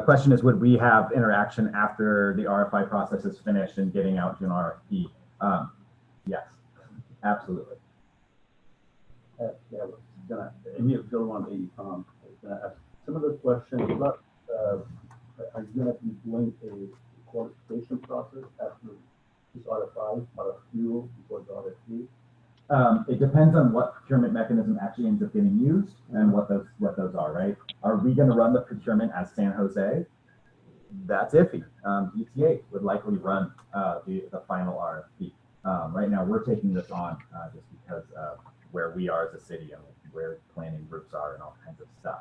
Question is, would we have interaction after the RFI process is finished and getting out to an RFP? Yes, absolutely. And you go on some of the questions about are you going to be doing a qualification process after this RFI, RFQ before the RFP? It depends on what procurement mechanism actually ends up getting used and what those are, right? Are we going to run the procurement as San Jose? That's iffy. ETA would likely run the final RFP. Right now, we're taking this on just because of where we are as a city and where planning groups are and all kinds of stuff.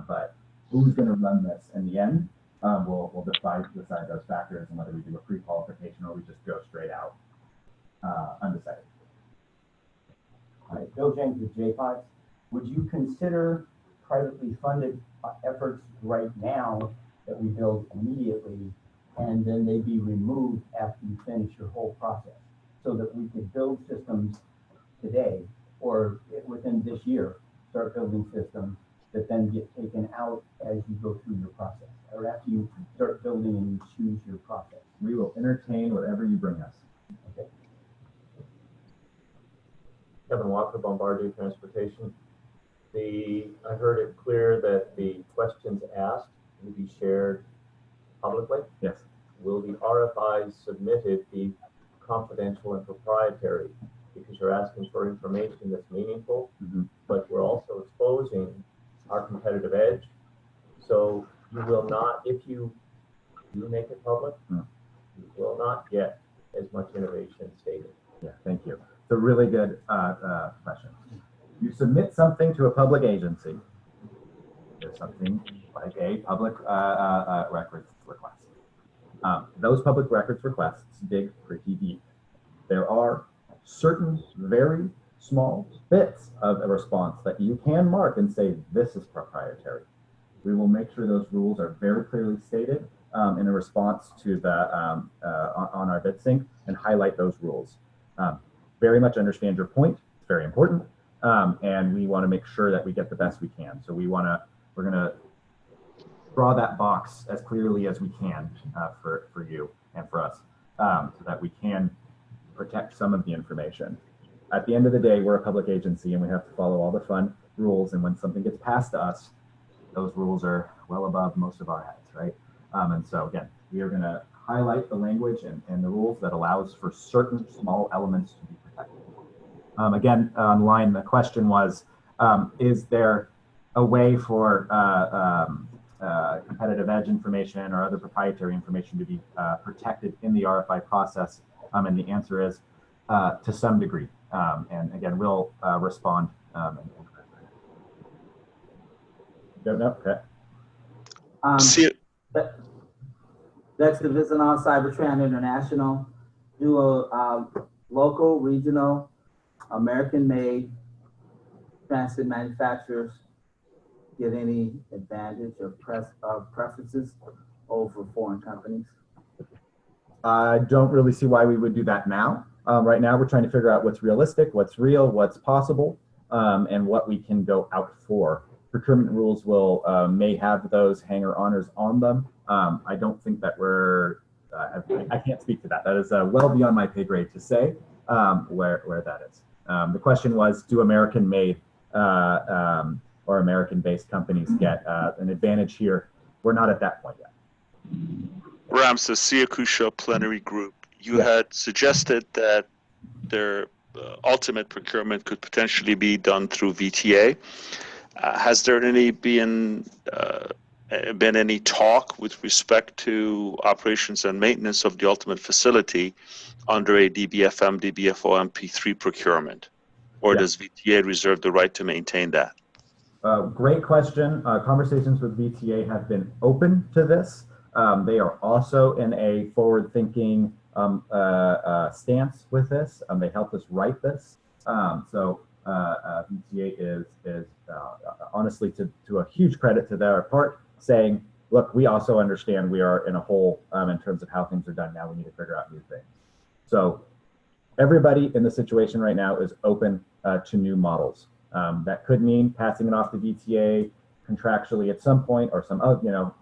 But who's going to run this in the end? We'll decide those factors and whether we do a pre-qualification or we just go straight out undecided. All right, Bill James with J5. Would you consider privately funded efforts right now that we build immediately, and then they be removed after you finish your whole process, so that we could build systems today or within this year, start building systems that then get taken out as you go through your process, or after you start building and you choose your process? We will entertain whatever you bring us. Okay. Kevin Walker, Bombardier Transportation. I heard it clear that the questions asked will be shared publicly. Yes. Will the RFIs submitted be confidential and proprietary? Because you're asking for information that's meaningful, but we're also exposing our competitive edge. So you will not, if you do make it public, you will not get as much innovation stated. Yeah, thank you. It's a really good question. You submit something to a public agency. There's something like a public records request. Those public records requests dig pretty deep. There are certain very small bits of a response that you can mark and say, this is proprietary. We will make sure those rules are very clearly stated in a response to the on our BitSync and highlight those rules. Very much understand your point. It's very important. And we want to make sure that we get the best we can. So we're going to draw that box as clearly as we can for you and for us, so that we can protect some of the information. At the end of the day, we're a public agency and we have to follow all the fun rules. And when something gets passed to us, those rules are well above most of our heads, right? And so again, we are going to highlight the language and the rules that allows for certain small elements to be protected. Again, online, the question was, is there a way for competitive edge information or other proprietary information to be protected in the RFI process? And the answer is to some degree. And again, we'll respond. Don't know? Okay. That's the Visinal Cybertran International. Do a local, regional, American-made transit manufacturers get any advantage or preferences over foreign companies? I don't really see why we would do that now. Right now, we're trying to figure out what's realistic, what's real, what's possible, and what we can go out for. Procurement rules will may have those hanger-oners on them. I don't think that I can't speak to that. That is well beyond my pay grade to say where that is. The question was, do American-made or American-based companies get an advantage here? We're not at that point yet. Ramses Siakusha Plenary Group, you had suggested that their ultimate procurement could potentially be done through VTA. Has there been any talk with respect to operations and maintenance of the ultimate facility under a DBFM, DBFO, MP3 procurement? Or does VTA reserve the right to maintain that? Great question. Conversations with VTA have been open to this. They are also in a forward-thinking stance with this. They helped us write this. So VTA is honestly, to a huge credit to their part, saying, look, we also understand we are in a hole in terms of how things are done now. We need to figure out new things. So everybody in the situation right now is open to new models. That could mean passing it off to VTA contractually at some point, or some other,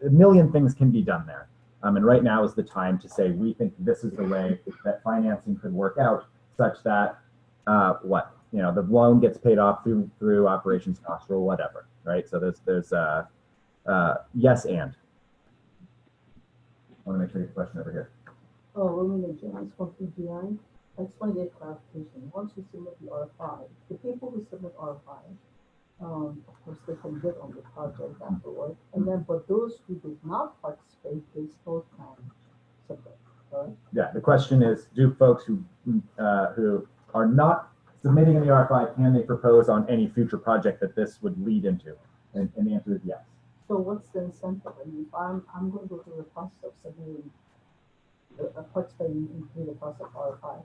a million things can be done there. And right now is the time to say, we think this is the way that financing could work out, such that the loan gets paid off through operations cost or whatever, right? So there's yes and. I want to make sure you get the question over here. Romina Jones from PGI. I just want to get clarification. Once you submit the RFI, the people who submit RFI, of course, they can bid on the project afterward. And then for those who did not participate, they still can submit, right? Yeah, the question is, do folks who are not submitting in the RFI, can they propose on any future project that this would lead into? And the answer is yes. So what's the incentive? I mean, if I'm going to go through the process of submitting, participating in the process of RFI,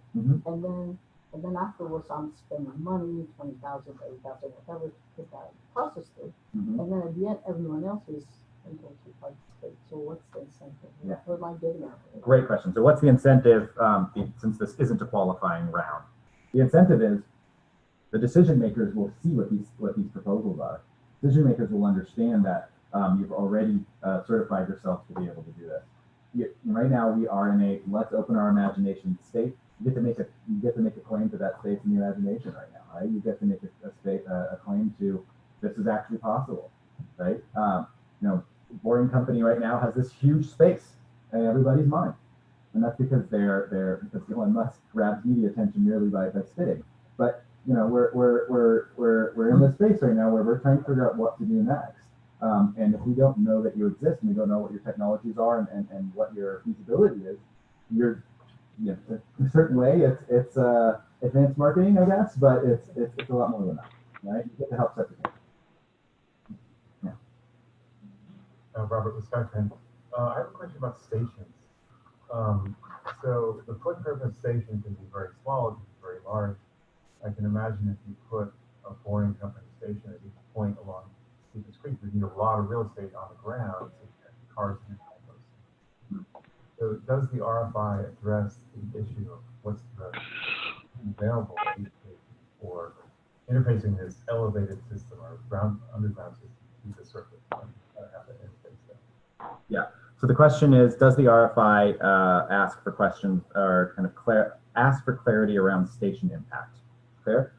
and then afterwards I'm spending money, 20,000, 30,000, whatever, to get that process through. And then at the end, everyone else is going to participate. So what's the incentive? Yeah. What am I getting at? Great question. So what's the incentive since this isn't a qualifying round? The incentive is the decision makers will see what these proposals are, decision makers will understand that you've already certified yourself to be able to do this. Right now, we are in a let's open our imagination state. You get to make a claim to that space in the imagination right now, right? You get to make a claim to this is actually possible, right? Boring Company right now has this huge space in everybody's mind, and that's because because Elon Musk grabs media attention merely by spitting. But we're in this space right now where we're trying to figure out what to do next. And if we don't know that you exist and we don't know what your technologies are and what your feasibility is, in a certain way it's advanced marketing, I guess, but it's a lot more than that, right? You get to help set the table. Robert with SkyTrain. I have a question about stations. So the footprint of a station can be very small, it can be very large. I can imagine if you put a Boring Company station at each point along Stevens Creek, you need a lot of real estate on the ground to get cars in all those things. So does the RFI address the issue of what's the available for interfacing this elevated system or underground system to the surface? Yeah. So the question is, does the RFI ask for questions or kind of ask for clarity around station impact? Clear?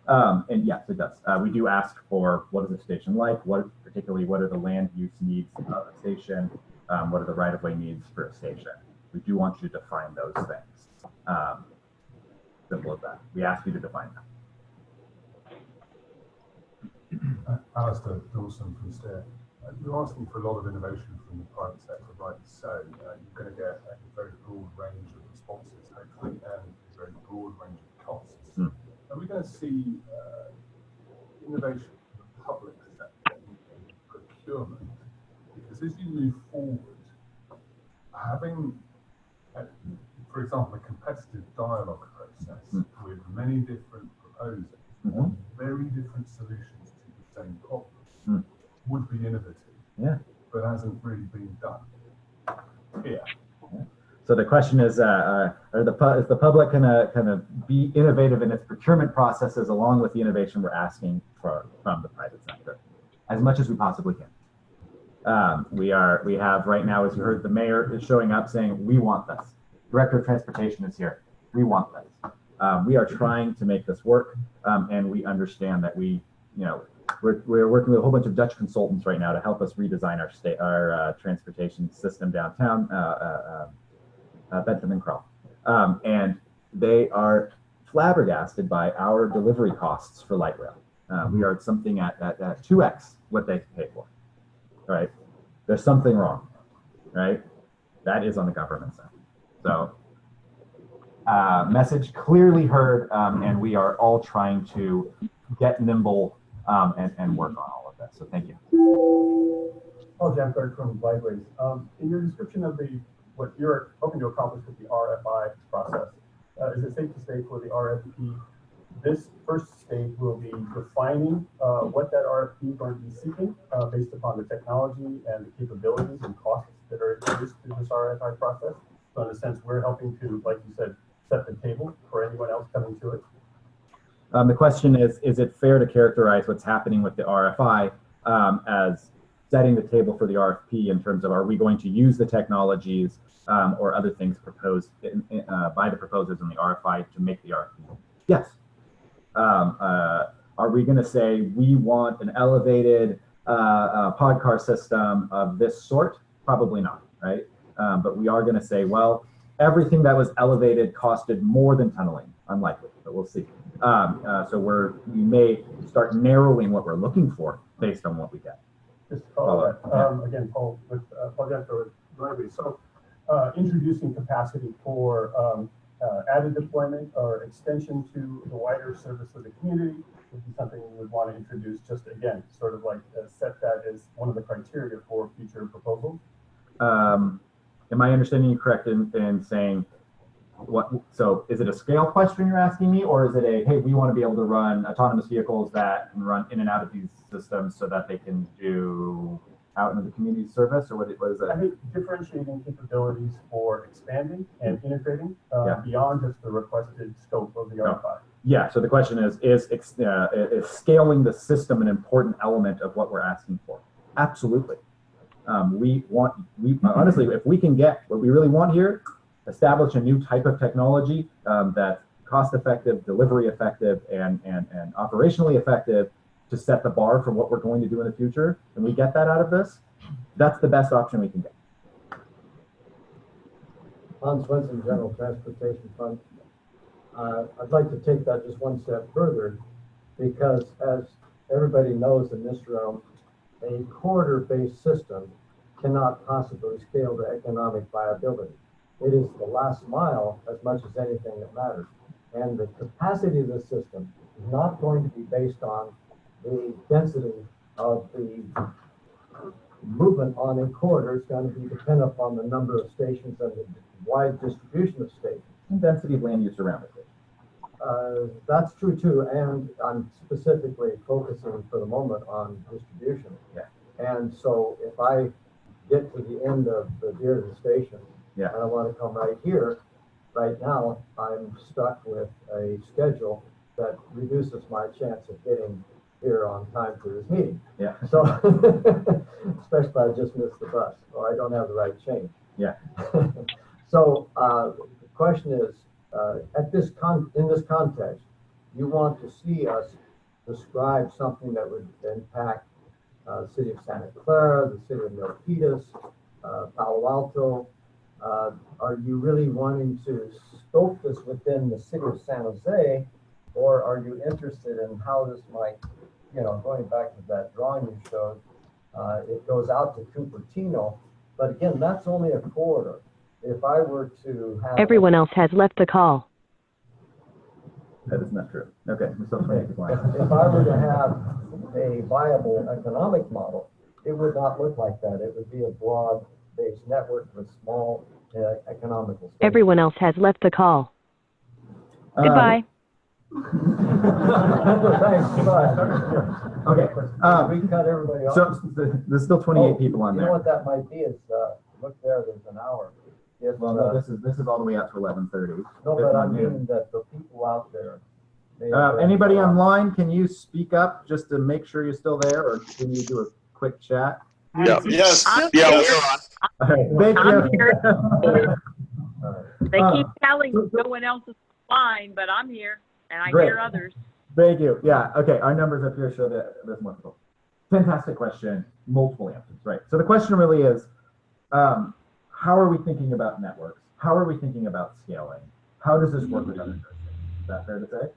And yes, it does. We do ask for what is the station like, particularly what are the land use needs of a station, what are the right-of-way needs for a station. We do want you to define those things. Simple as that. We ask you to define them. Alistair Dawson from STAIR. You're asking for a lot of innovation from the private sector, rightly so. You're going to get a very broad range of responses, hopefully, and a very broad range of costs. Are we going to see innovation from the public sector in procurement? Because as you move forward, having, for example, a competitive dialogue process with many different proposers on very different solutions to the same problem would be innovative, but hasn't really been done here. So the question is, is the public going to be innovative in its procurement processes along with the innovation we're asking for from the private sector, as much as we possibly can. We have right now, as you heard, the mayor is showing up saying, we want this. Director of Transportation is here. We want this. We are trying to make this work, and we understand that we're working with a whole bunch of Dutch consultants right now to help us redesign our transportation system downtown. Bentham and Krell. And they are flabbergasted by our delivery costs for light rail. We are at something at 2x what they pay for, right? There's something wrong, right? That is on the government side. So message clearly heard, and we are all trying to get nimble and work on all of this. So thank you. Paul Janford from Glideways. In your description of what you're hoping to accomplish with the RFI process, is it safe to say for the RFP, this first stage will be defining what that RFP is going to be seeking based upon the technology and the capabilities and costs that are introduced through this RFI process? So in a sense, we're helping to, like you said, set the table for anyone else coming to it. The question is it fair to characterize what's happening with the RFI as setting the table for the RFP in terms of, are we going to use the technologies or other things proposed by the proposers in the RFI to make the RFP? Yes. Are we going to say we want an elevated pod car system of this sort? Probably not, right? But we are going to say, well, everything that was elevated costed more than tunneling. Unlikely, but we'll see. So we may start narrowing what we're looking for based on what we get. Just to follow that, again, Paul with Paul Janford with Glideways. So introducing capacity for added deployment or extension to the wider service of the community would be something we would want to introduce, just again, sort of like set that as one of the criteria for future proposals. Am I understanding you correct in saying so is it a scale question you're asking me, or is it hey, we want to be able to run autonomous vehicles that can run in and out of these systems so that they can do out into the community service, or what is that? I think differentiating capabilities for expanding and integrating beyond just the requested scope of the RFI. Yeah, so the question is scaling the system an important element of what we're asking for? Absolutely. Honestly, if we can get what we really want here, establish a new type of technology that's cost effective, delivery effective, and operationally effective to set the bar for what we're going to do in the future, and we get that out of this, that's the best option we can get. Hans Swenson, General Transportation Fund. I'd like to take that just one step further, because as everybody knows in this room, a corridor-based system cannot possibly scale to economic viability. It is the last mile as much as anything that matters. And the capacity of the system is not going to be based on the density of the movement on a corridor. It's going to be dependent upon the number of stations and the wide distribution of stations. And density of land use around it. That's true too, and I'm specifically focusing for the moment on distribution. Yeah. And so if I get to the end of the Dearden station, yeah, and I want to come right here, right now I'm stuck with a schedule that reduces my chance of getting here on time for this meeting. Yeah. So, especially if I just missed the bus or I don't have the right change. Yeah. So the question is, in this context, you want to see us describe something that would impact the city of Santa Clara, the city of Milpitas, Palo Alto. Are you really wanting to scope this within the city of San Jose, or are you interested in how this might, going back to that drawing you showed, it goes out to Cupertino, but again, that's only a corridor. If I were to have... Everyone else has left the call. That is not true. Okay, we're still 28 line. If I were to have a viable economic model, it would not look like that. It would be a broad-based network with small economical space. Everyone else has left the call. Goodbye. Thanks, goodbye. Okay. We cut everybody off. So there's still 28 people on there. You know what that might be is, look there, there's an hour. Well, no, this is all the way out to 11:30. No, but I mean that the people out there. Anybody online, can you speak up just to make sure you're still there, or can you do a quick chat? Yeah. Yes. Yeah, we're on. All right, thank you. They keep telling me no one else is fine, but I'm here and I hear others. Thank you. Yeah. Okay. Our numbers up here show that there's more people. Fantastic question. Multiple answers. Right. So the question really is, how are we thinking about networks? How are we thinking about scaling? How does this work with other jurisdictions? Is that fair to say?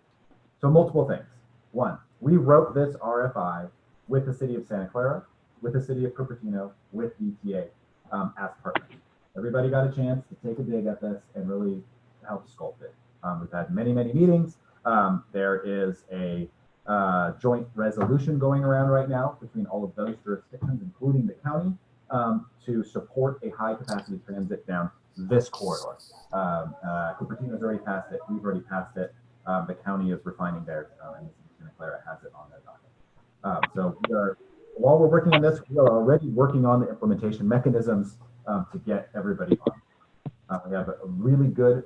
So multiple things. One, we wrote this RFI with the city of Santa Clara, with the city of Cupertino, with DTA as partners. Everybody got a chance to take a dig at this and really help sculpt it. We've had many, many meetings. There is a joint resolution going around right now between all of those jurisdictions, including the county, to support a high capacity transit down this corridor. Cupertino's already passed it. We've already passed it. The county is refining theirs, and Santa Clara has it on their docket. So while we're working on this, we are already working on the implementation mechanisms to get everybody on. We have a really good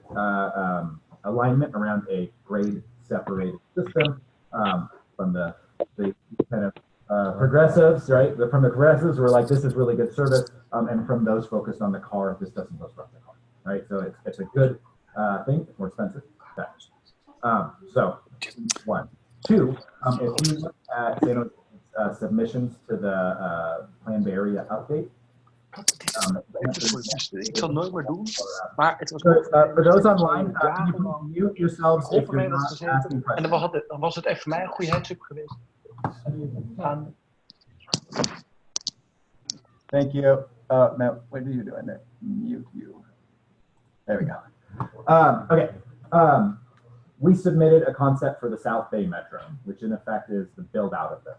alignment around a grade separated system from the kind of progressives, right? From the progressives, we're like, this is really good service, and from those focused on the car, this doesn't disrupt the car, right? So it's a good thing. It's more expensive. So one, two. If you look at submissions to the Plan Bay Area update. Ik zal nooit meer doen, maar het was for those online, can you mute yourselves if you're not asking questions? En dan was het echt voor mij een goede heads-up geweest. Thank you. Now, what are you doing there? Mute you. There we go. Okay. We submitted a concept for the South Bay Metro, which in effect is the build out of this.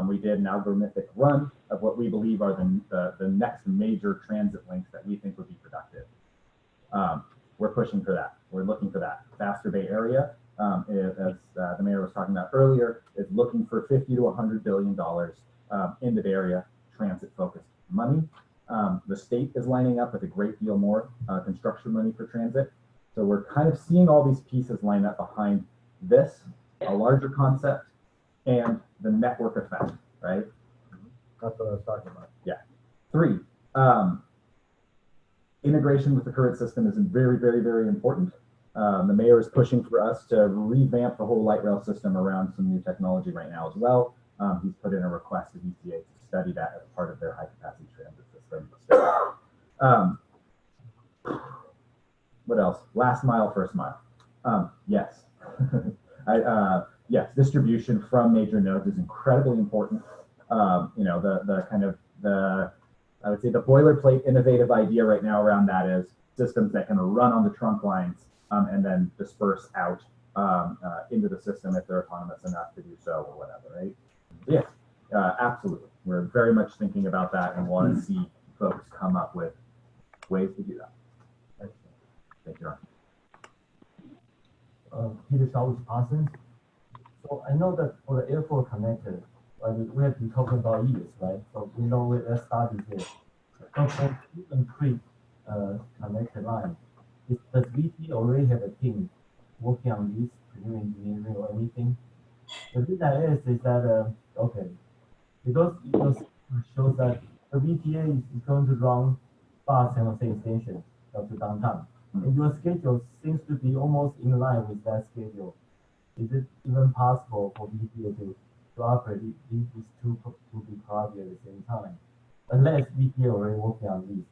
We did an algorithmic run of what we believe are the next major transit links that we think would be productive. We're pushing for that. We're looking for that. Faster Bay Area, as the mayor was talking about earlier, is looking for $50 to $100 billion in the Bay Area transit-focused money. The state is lining up with a great deal more construction money for transit. So we're kind of seeing all these pieces line up behind this, a larger concept, and the network effect, right? That's what I was talking about. Yeah. 3, integration with the current system is very, very, very important. The mayor is pushing for us to revamp the whole light rail system around some new technology right now as well. He's put in a request to ETA to study that as part of their high capacity transit system. What else? Last mile, first mile. Yes. Yes, distribution from major nodes is incredibly important. You know, the kind of I would say the boilerplate innovative idea right now around that is systems that can run on the trunk lines and then disperse out into the system if they're autonomous enough to do so or whatever, right? Yeah, absolutely. We're very much thinking about that and want to see folks come up with ways to do that. Thank you, Ron. Peter Shaw with Parsons. So I know that for the airport connector, we have been talking about years, right? So we know where that started here. So for Stephen Creek connector line, does VT already have a team working on this, doing engineering or anything? The reason I ask is that, okay, because it shows that the VTA is going to run fast San Jose extension to downtown. And your schedule seems to be almost in line with that schedule. Is it even possible for VTA to operate these two big projects at the same time? Unless VTA already working on these.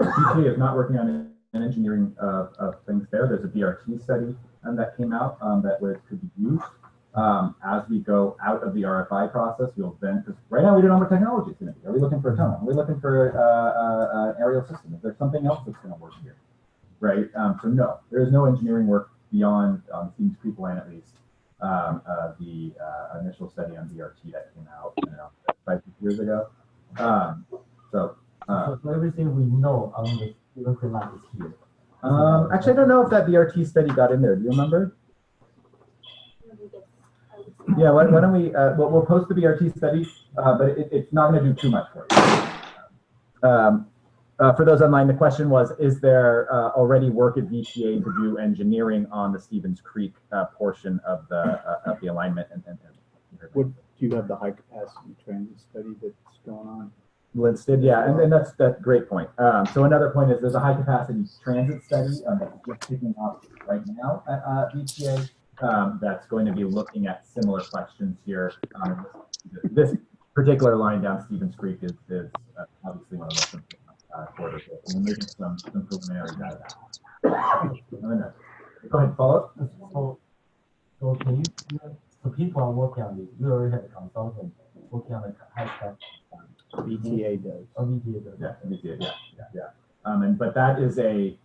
VTA is not working on an engineering of things there. There's a BRT study that came out that could be used. As we go out of the RFI process, we'll then, because right now we don't know what technology is going to be. Are we looking for a tunnel? Are we looking for an aerial system? Is there something else that's going to work here? Right? So no, there is no engineering work beyond Stevens Creek line at least. The initial study on BRT that came out 5-6 years ago. So everything we know on the Stevens Creek line is here. Actually, I don't know if that BRT study got in there. Do you remember? Yeah, why don't we, we'll post the BRT study, but it's not going to do too much for you. For those online, the question was, is there already work at VTA to do engineering on the Stevens Creek portion of the alignment? Do you have the high capacity transit study that's going on? Lintz did, yeah, and that's great point. So another point is there's a high capacity transit study that's just kicking off right now at VTA that's going to be looking at similar questions here. This particular line down Stevens Creek is obviously one of the most important corridors. We're making some preliminary data. Go ahead, follow up. So can you, so people are working on this. You already have a consultant working on the high capacity. VTA does. Oh, VTA does. Yeah, VTA, yeah. But that is a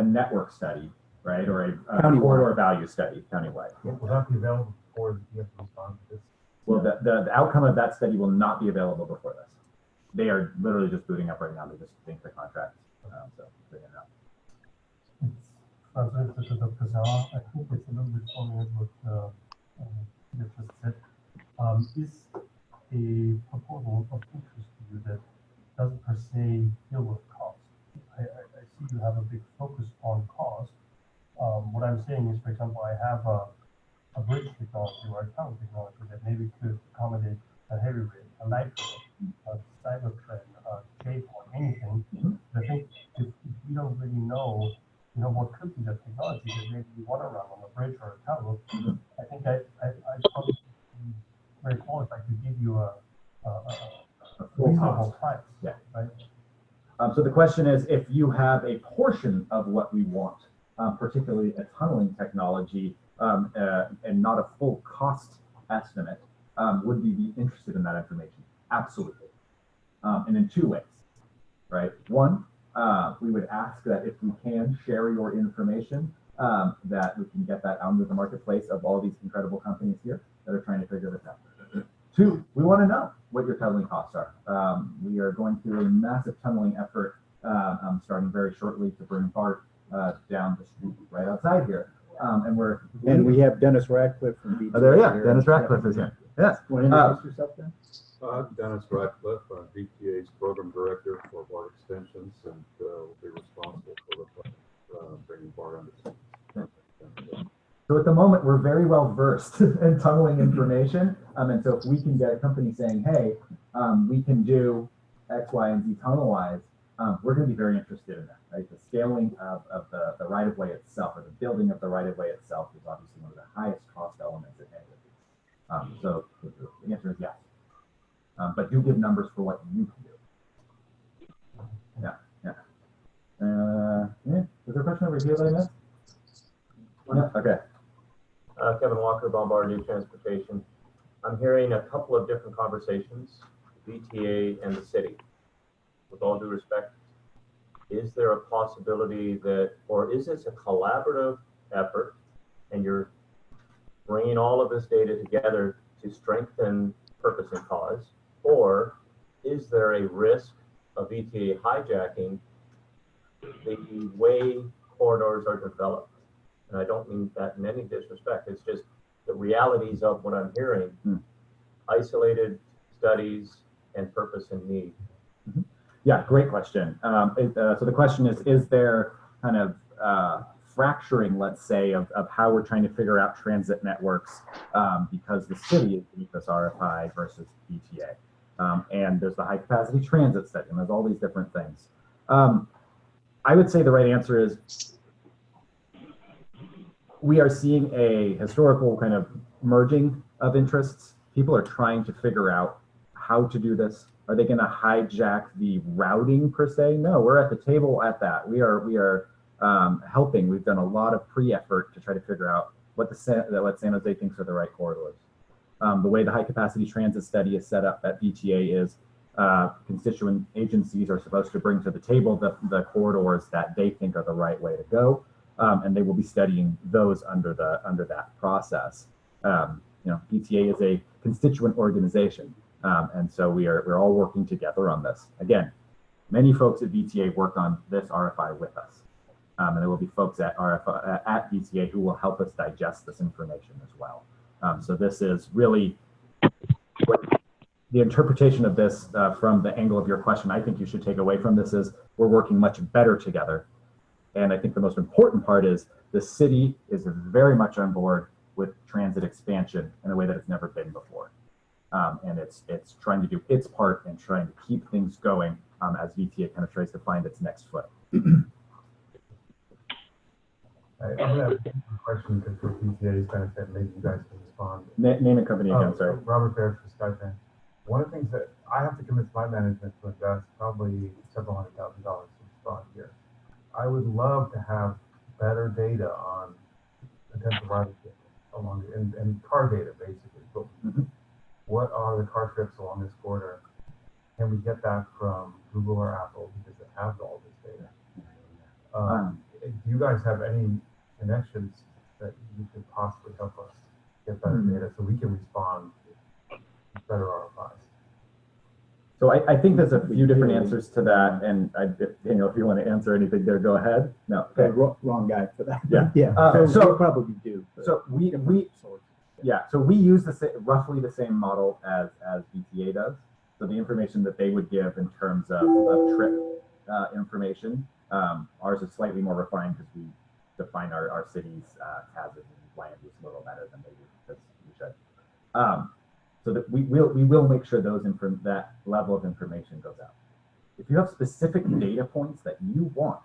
network study, right, or a corridor value study countywide. Will that be available before you have to respond to this? Well, the outcome of that study will not be available before this. They are literally just booting up right now. They just think the contracts. So figuring it out. Translated to Dr. Zawa, I think it's a little bit following what you just said. Is a proposal of interest to you that doesn't per se deal with cost? I see you have a big focus on cost. What I'm saying is, for example, I have a bridge technology or a tunnel technology that maybe could accommodate a heavy rail, a light rail, a cybertrain, a J-port, anything. I think if we don't really know, what could be the technology that maybe you want to run on a bridge or a tunnel, I think I'd probably be very qualified to give you a reasonable price. Yeah. Right. So the question is, if you have a portion of what we want, particularly a tunneling technology, and not a full cost estimate, would we be interested in that information? Absolutely. And in 2 ways, right? One, we would ask that if we can share your information, that we can get that out into the marketplace of all these incredible companies here that are trying to figure this out. 2, we want to know what your tunneling costs are. We are going through a massive tunneling effort starting very shortly to bring BART down the street right outside here. And we have Dennis Radcliffe from VTA. Oh, there, yeah, Dennis Radcliffe is here. Yes. Want to introduce yourself, then? I'm Dennis Radcliffe. I'm VTA's program director for BART extensions, and will be responsible for the bringing BART under. So at the moment, we're very well versed in tunneling information. And so if we can get a company saying, hey, we can do X, Y, and Z tunnel-wise, we're going to be very interested in that, right? The scaling of the right-of-way itself, or the building of the right-of-way itself, is obviously one of the highest cost elements in any of these. So the answer is yes. But do give numbers for what you can do. Yeah. Is there a question over here that I missed? No? Okay. Kevin Walker, Bombardier Transportation. I'm hearing a couple of different conversations, VTA and the city. With all due respect, is there a possibility that, or is this a collaborative effort and you're bringing all of this data together to strengthen purpose and cause, or is there a risk of VTA hijacking the way corridors are developed? And I don't mean that in any disrespect. It's just the realities of what I'm hearing, isolated studies and purpose and need. Yeah, great question. So the question is there kind of fracturing, let's say, of how we're trying to figure out transit networks because the city is beneath this RFI versus VTA. And there's the high capacity transit study, and there's all these different things. I would say the right answer is we are seeing a historical kind of merging of interests. People are trying to figure out how to do this. Are they going to hijack the routing per se? No, we're at the table at that. We are helping. We've done a lot of pre-effort to try to figure out what San Jose thinks are the right corridors. The way the high capacity transit study is set up at VTA is constituent agencies are supposed to bring to the table the corridors that they think are the right way to go. And they will be studying those under that process. VTA is a constituent organization, and so we're all working together on this. Again, many folks at VTA work on this RFI with us, and there will be folks at VTA who will help us digest this information as well. So this is really the interpretation of this from the angle of your question. I think you should take away from this is we're working much better together. And I think the most important part is the city is very much on board with transit expansion in a way that it's never been before. And it's trying to do its part and trying to keep things going as VTA kind of tries to find its next foot. I'm going to have a question because for VTA's benefit, maybe you guys can respond. Name and company again, sorry. Robert Baird for Skytrain. One of the things that I have to convince my management to invest probably several $100,000 to respond here. I would love to have better data on potential ridership along and car data, basically. But what are the car trips along this corridor? Can we get that from Google or Apple because they have all this data? Do you guys have any connections that you could possibly help us get better data so we can respond to better RFIs? So I think there's a few different answers to that, and if you want to answer anything there, go ahead. No, okay. Wrong guy for that. Yeah. So we probably do. So we use roughly the same model as VTA does. So the information that they would give in terms of trip information, ours is slightly more refined because we define our city's hazards and land use a little better than they do, because we should. So that we will make sure that level of information goes out. If you have specific data points that you want,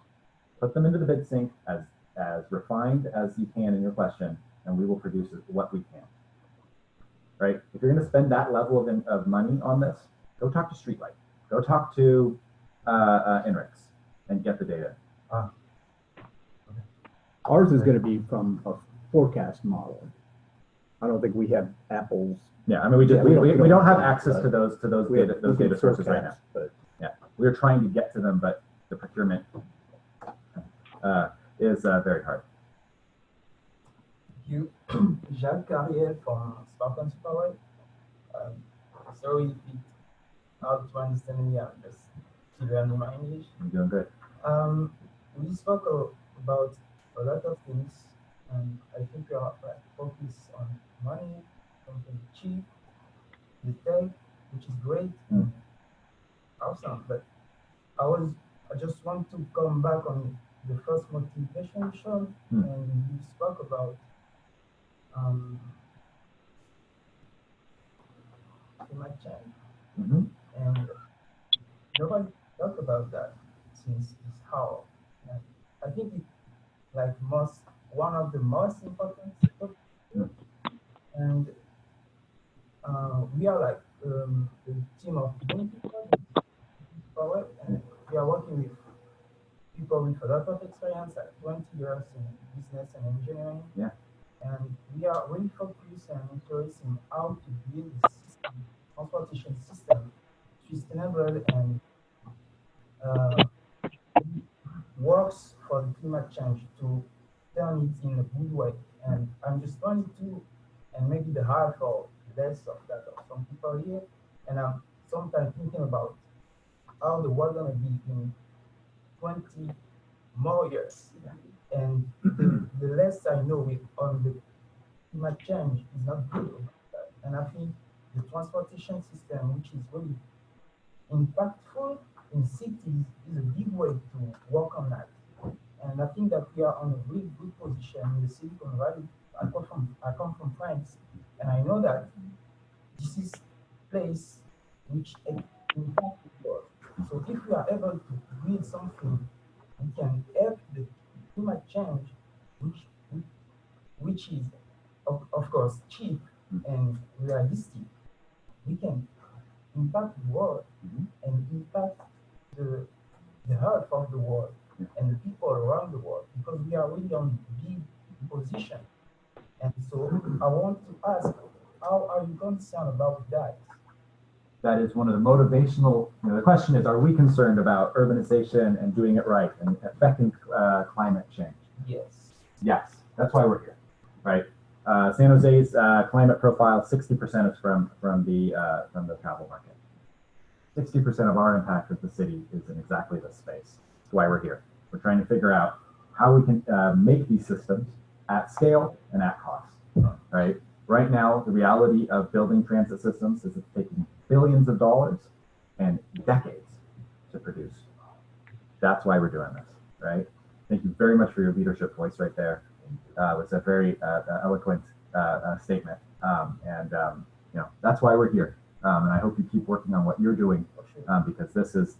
put them into the bid sync as refined as you can in your question, and we will produce what we can. Right? If you're going to spend that level of money on this, go talk to Streetlight, go talk to INRIX, and get the data. Ours is going to be from a forecast model. I don't think we have Apple's. Yeah, I mean, we don't have access to those data sources right now. But yeah, we're trying to get to them, but the procurement is very hard. You, Jacques Carrier from Spartan Superway. Sorry if it's hard to understand me. I'm just still learning my English. You're doing good. We spoke about a lot of things, and I think we are focused on money, something cheap, the tech, which is great, awesome. But I just want to come back on the first motivation shown, and you spoke about climate change. Mm-hmm. And nobody talked about that since it's how. And I think it's like one of the most important topics. And we are like a team of young people, and we are working with people with a lot of experience, like 20 years in business and engineering. Yeah. And we are really focused and interested in how to build a system, transportation system, sustainable and works for the climate change to turn it in a good way. And I'm just 22, and maybe the hard for less of that of some people here. And I'm sometimes thinking about how the world gonna be in 20 more years. And the less I know on the climate change is not good about that. And I think the transportation system, which is really impactful in cities, is a big way to work on that. And I think that we are on a really good position in the Silicon Valley. I come from France, and I know that this is a place which impacts the world. So if we are able to build something, we can help the climate change, which is of course cheap and realistic. We can impact the world and impact the health of the world and the people around the world, because we are really on big position. And so I want to ask, how are you concerned about that? That is one of the motivational, the question is, are we concerned about urbanization and doing it right and affecting climate change? Yes. Yes, that's why we're here, right? San Jose's climate profile, 60% is from the travel market. 60% of our impact as the city is in exactly this space. That's why we're here. We're trying to figure out how we can make these systems at scale and at cost, right? Right now, the reality of building transit systems is it's taking billions of dollars and decades to produce. That's why we're doing this, right? Thank you very much for your leadership voice right there. It was a very eloquent statement, and that's why we're here. And I hope you keep working on what you're doing, because this is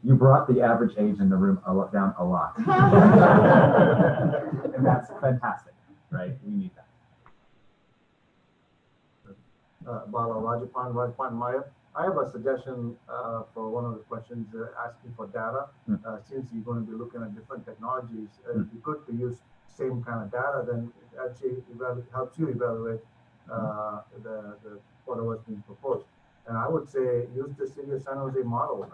you brought the average age in the room down a lot, and that's fantastic, right? We need that. Bala Rajapan Maya. I have a suggestion for one of the questions asking for data. Since you're going to be looking at different technologies, it'd be good to use same kind of data, then it actually helps you evaluate the whatever's being proposed. And I would say use the City of San Jose model.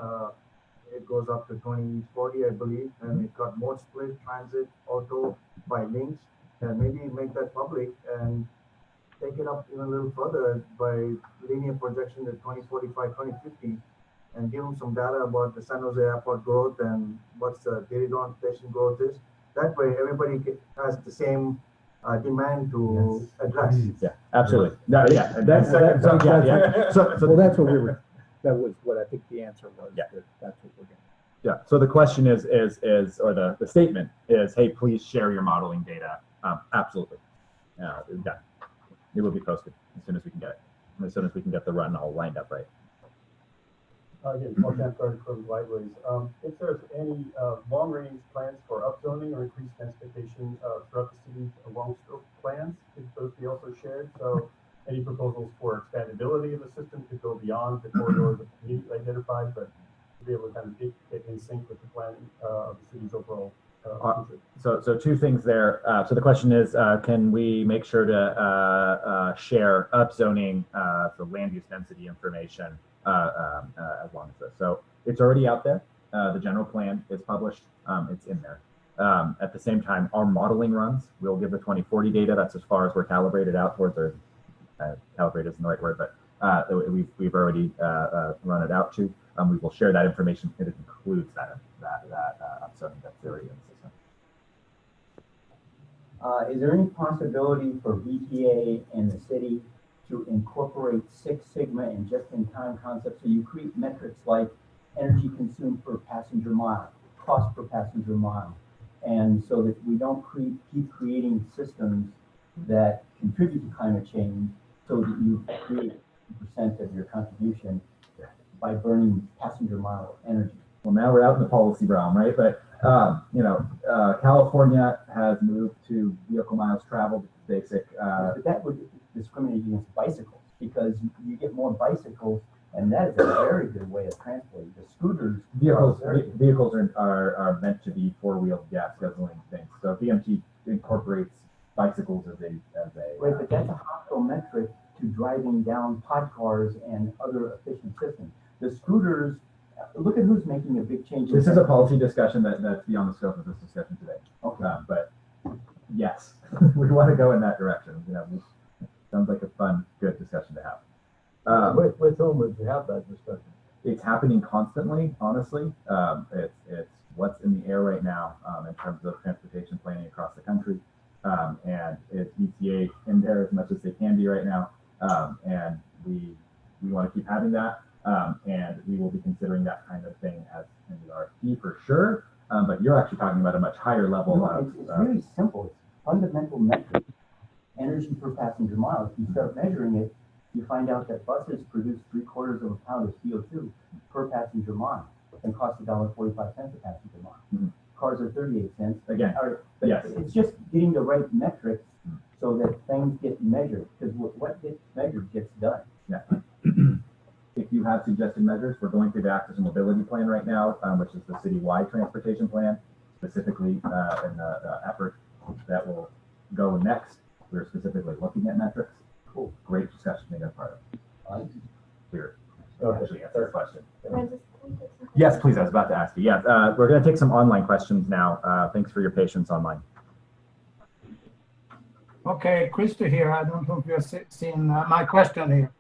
It goes up to 2040, I believe, and it got more split transit, auto by links, and maybe make that public and take it up even a little further by linear projection to 2045, 2050, and give them some data about the San Jose airport growth and what's the Diridon station growth is. That way, everybody has the same demand to address. Yeah, absolutely. No, yeah, well, that's what we were. That was what I think the answer was. Yeah, that's what we're getting. Yeah. So the question is, or the statement is, hey, please share your modeling data. Absolutely. Yeah. It will be posted as soon as we can get it. And as soon as we can get the run all lined up right. Again, Paul Chancellor from Libraries. If there's any long-range plans for upzoning or increased densification throughout the city along scope plans, could those be also shared? So any proposals for expandability of the system could go beyond the corridors immediately identified, but to be able to kind of get in sync with the plan of the city's overall So two things there. So the question is, can we make sure to share upzoning, so land use density information as long as this? So it's already out there. The general plan is published. It's in there. At the same time, our modeling runs. We'll give the 2040 data. That's as far as we're calibrated out towards, or calibrated isn't the right word, but we've already run it out to. We will share that information. It includes that upzoning that's already in the system. Is there any possibility for VTA and the city to incorporate Six Sigma and just-in-time concepts, so you create metrics like energy consumed per passenger mile, cost per passenger mile, And so that we don't keep creating systems that contribute to climate change so that you create 50% of your contribution by burning passenger mile energy. Well, now we're out in the policy realm, right? But, California has moved to vehicle miles traveled, basic. But that would discriminate against bicycles because you get more bicycles, and that is a very good way of transporting. The scooters. Vehicles are meant to be four-wheeled gas guzzling things. So VMT incorporates bicycles as a right, but that's a hostile metric to driving down pod cars and other efficient systems. The scooters, look at who's making a big change. This is a policy discussion that's beyond the scope of this discussion today. Okay. But yes, we want to go in that direction. Sounds like a fun, good discussion to have. With whom would you have that discussion? It's happening constantly, honestly. It's what's in the air right now in terms of transportation planning across the country. And it's ETA in there as much as they can be right now. And we want to keep having that. And we will be considering that kind of thing as in the RFP for sure. But you're actually talking about a much higher level. No, it's really simple. It's fundamental metric. Energy per passenger mile. If you start measuring it, you find out that buses produce 3/4 of a pound of CO2 per passenger mile and cost $1.45 a passenger mile. Mm-hmm. Cars are 38 cents. Again, yes. It's just getting the right metrics so that things get measured, because what gets measured gets done. Yeah. If you have suggested measures, we're going through the Access and Mobility Plan right now, which is the citywide transportation plan, specifically in the effort that will go next. We're specifically looking at metrics. Cool. Great discussion to be a part of. Here. Actually, answer a question. Yes, please. I was about to ask you. Yeah, we're going to take some online questions now. Thanks for your patience online. Okay, Krista here. I don't know if you're seeing my question here.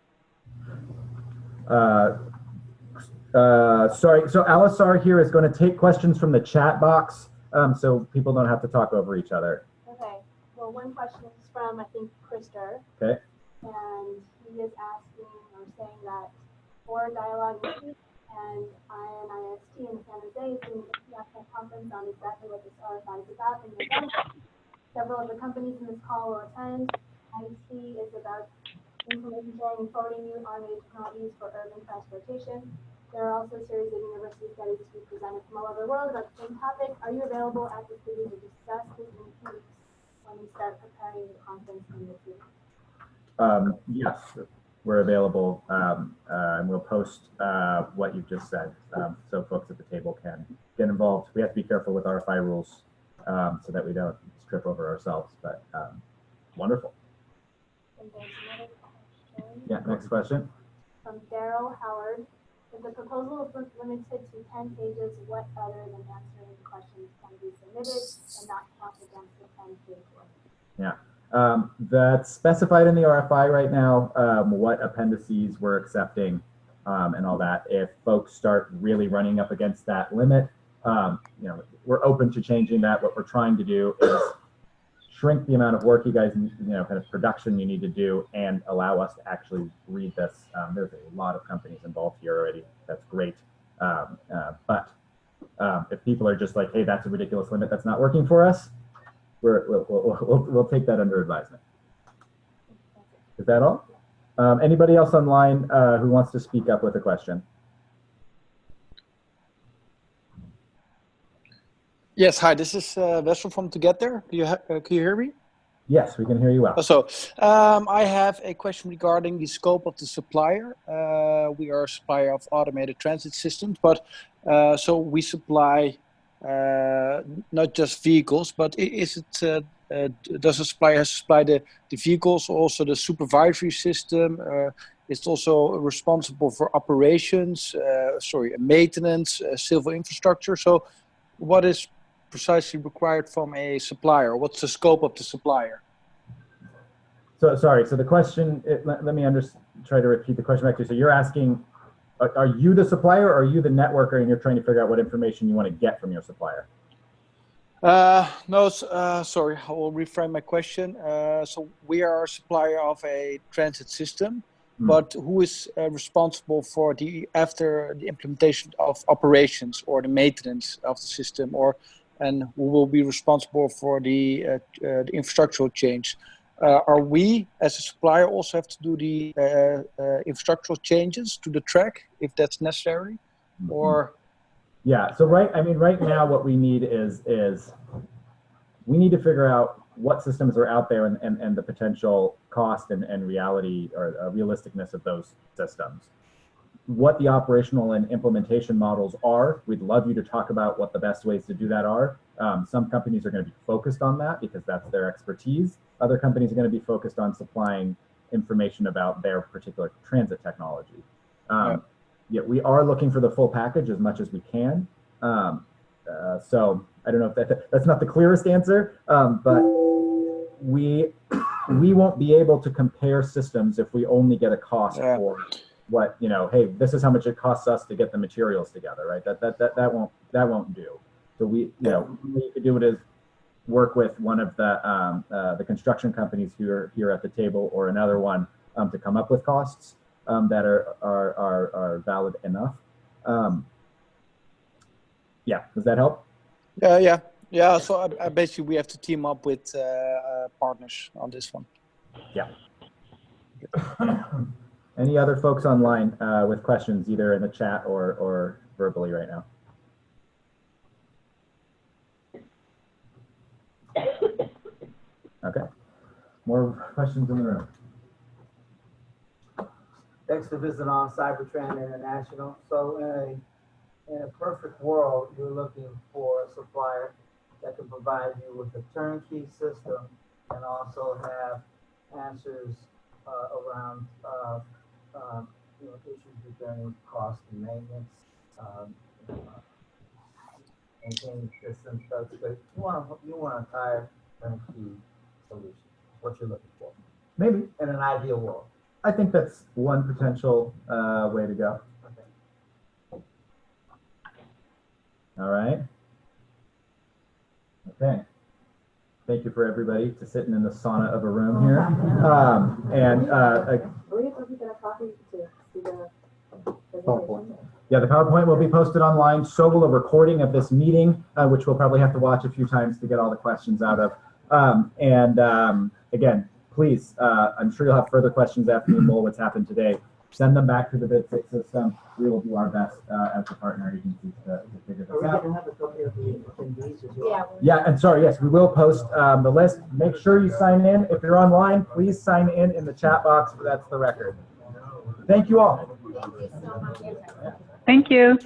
Sorry. So Alisar here is going to take questions from the chat box, so people don't have to talk over each other. Okay. Well, one question is from, I think, Krister. Okay. And he is asking or saying that for dialogue and INIST in San Jose is doing a national conference on exactly what this RFI is about in November. Several of the companies in this call will attend. INIST is about information sharing and forwarding new automated technologies for urban transportation. There are also a series of university studies to be presented from all over the world about the same topic. Are you available at this meeting to discuss this in 2 weeks when we start preparing the conference in this week? Yes, we're available, and we'll post what you've just said, so folks at the table can get involved. We have to be careful with RFI rules so that we don't trip over ourselves, but wonderful. And there's another question. Yeah, next question. From Daryl Howard. If the proposal is limited to 10 pages, what other than answering questions can be submitted and not count against the 10-page limit? Yeah, that's specified in the RFI right now, what appendices we're accepting and all that. If folks start really running up against that limit, we're open to changing that. What we're trying to do is shrink the amount of work you guys, kind of production you need to do and allow us to actually read this. There's a lot of companies involved here already. That's great. But if people are just like, hey, that's a ridiculous limit, that's not working for us, we'll take that under advisement. Is that all? Anybody else online who wants to speak up with a question? Yes, hi, this is Wessel from Together. Can you hear me? Yes, we can hear you well. So I have a question regarding the scope of the supplier. We are a supplier of automated transit systems, but so we supply not just vehicles, but is it does a supplier supply the vehicles, also the supervisory system? It's also responsible for operations, maintenance, civil infrastructure. So what is precisely required from a supplier? What's the scope of the supplier? So sorry, so the question, let me try to repeat the question back to you. So you're asking, are you the supplier or are you the networker and you're trying to figure out what information you want to get from your supplier? No, sorry, I will reframe my question. So we are a supplier of a transit system, but who is responsible for after the implementation of operations or the maintenance of the system, or and who will be responsible for the infrastructural change. Are we, as a supplier, also have to do the infrastructural changes to the track if that's necessary, or? Yeah. So right now, what we need is we need to figure out what systems are out there and the potential cost and reality or realisticness of those systems. What the operational and implementation models are, we'd love you to talk about what the best ways to do that are. Some companies are going to be focused on that because that's their expertise. Other companies are going to be focused on supplying information about their particular transit technology. Yeah, we are looking for the full package as much as we can. So I don't know if that's not the clearest answer, but we won't be able to compare systems if we only get a cost for what, hey, this is how much it costs us to get the materials together, right? That won't do. So we could do it is work with one of the construction companies who are here at the table or another one to come up with costs that are valid enough. Yeah, does that help? Yeah. So I basically we have to team up with partners on this one. Yeah. Any other folks online with questions, either in the chat or verbally right now? Okay. More questions in the room? Thanks for visiting on Cybertran International. So in a perfect world, you're looking for a supplier that can provide you with a turnkey system and also have answers around issues regarding cost and maintenance, maintaining systems. That's good. You want an entire turnkey solution. What you're looking for? Maybe in an ideal world. I think that's one potential way to go. Okay. All right. Okay. Thank you for everybody to sitting in the sauna of a room here. Yeah, the PowerPoint will be posted online. So will a recording of this meeting, which we'll probably have to watch a few times to get all the questions out of. Again, please, I'm sure you'll have further questions after you know what's happened today. Send them back to the Bit6 system. We will do our best as the partner agencies to figure this out. Are we going to have a copy of the attendees as well? Yeah, and sorry, yes, we will post the list. Make sure you sign in. If you're online, please sign in the chat box. That's the record. Thank you all. Thank you.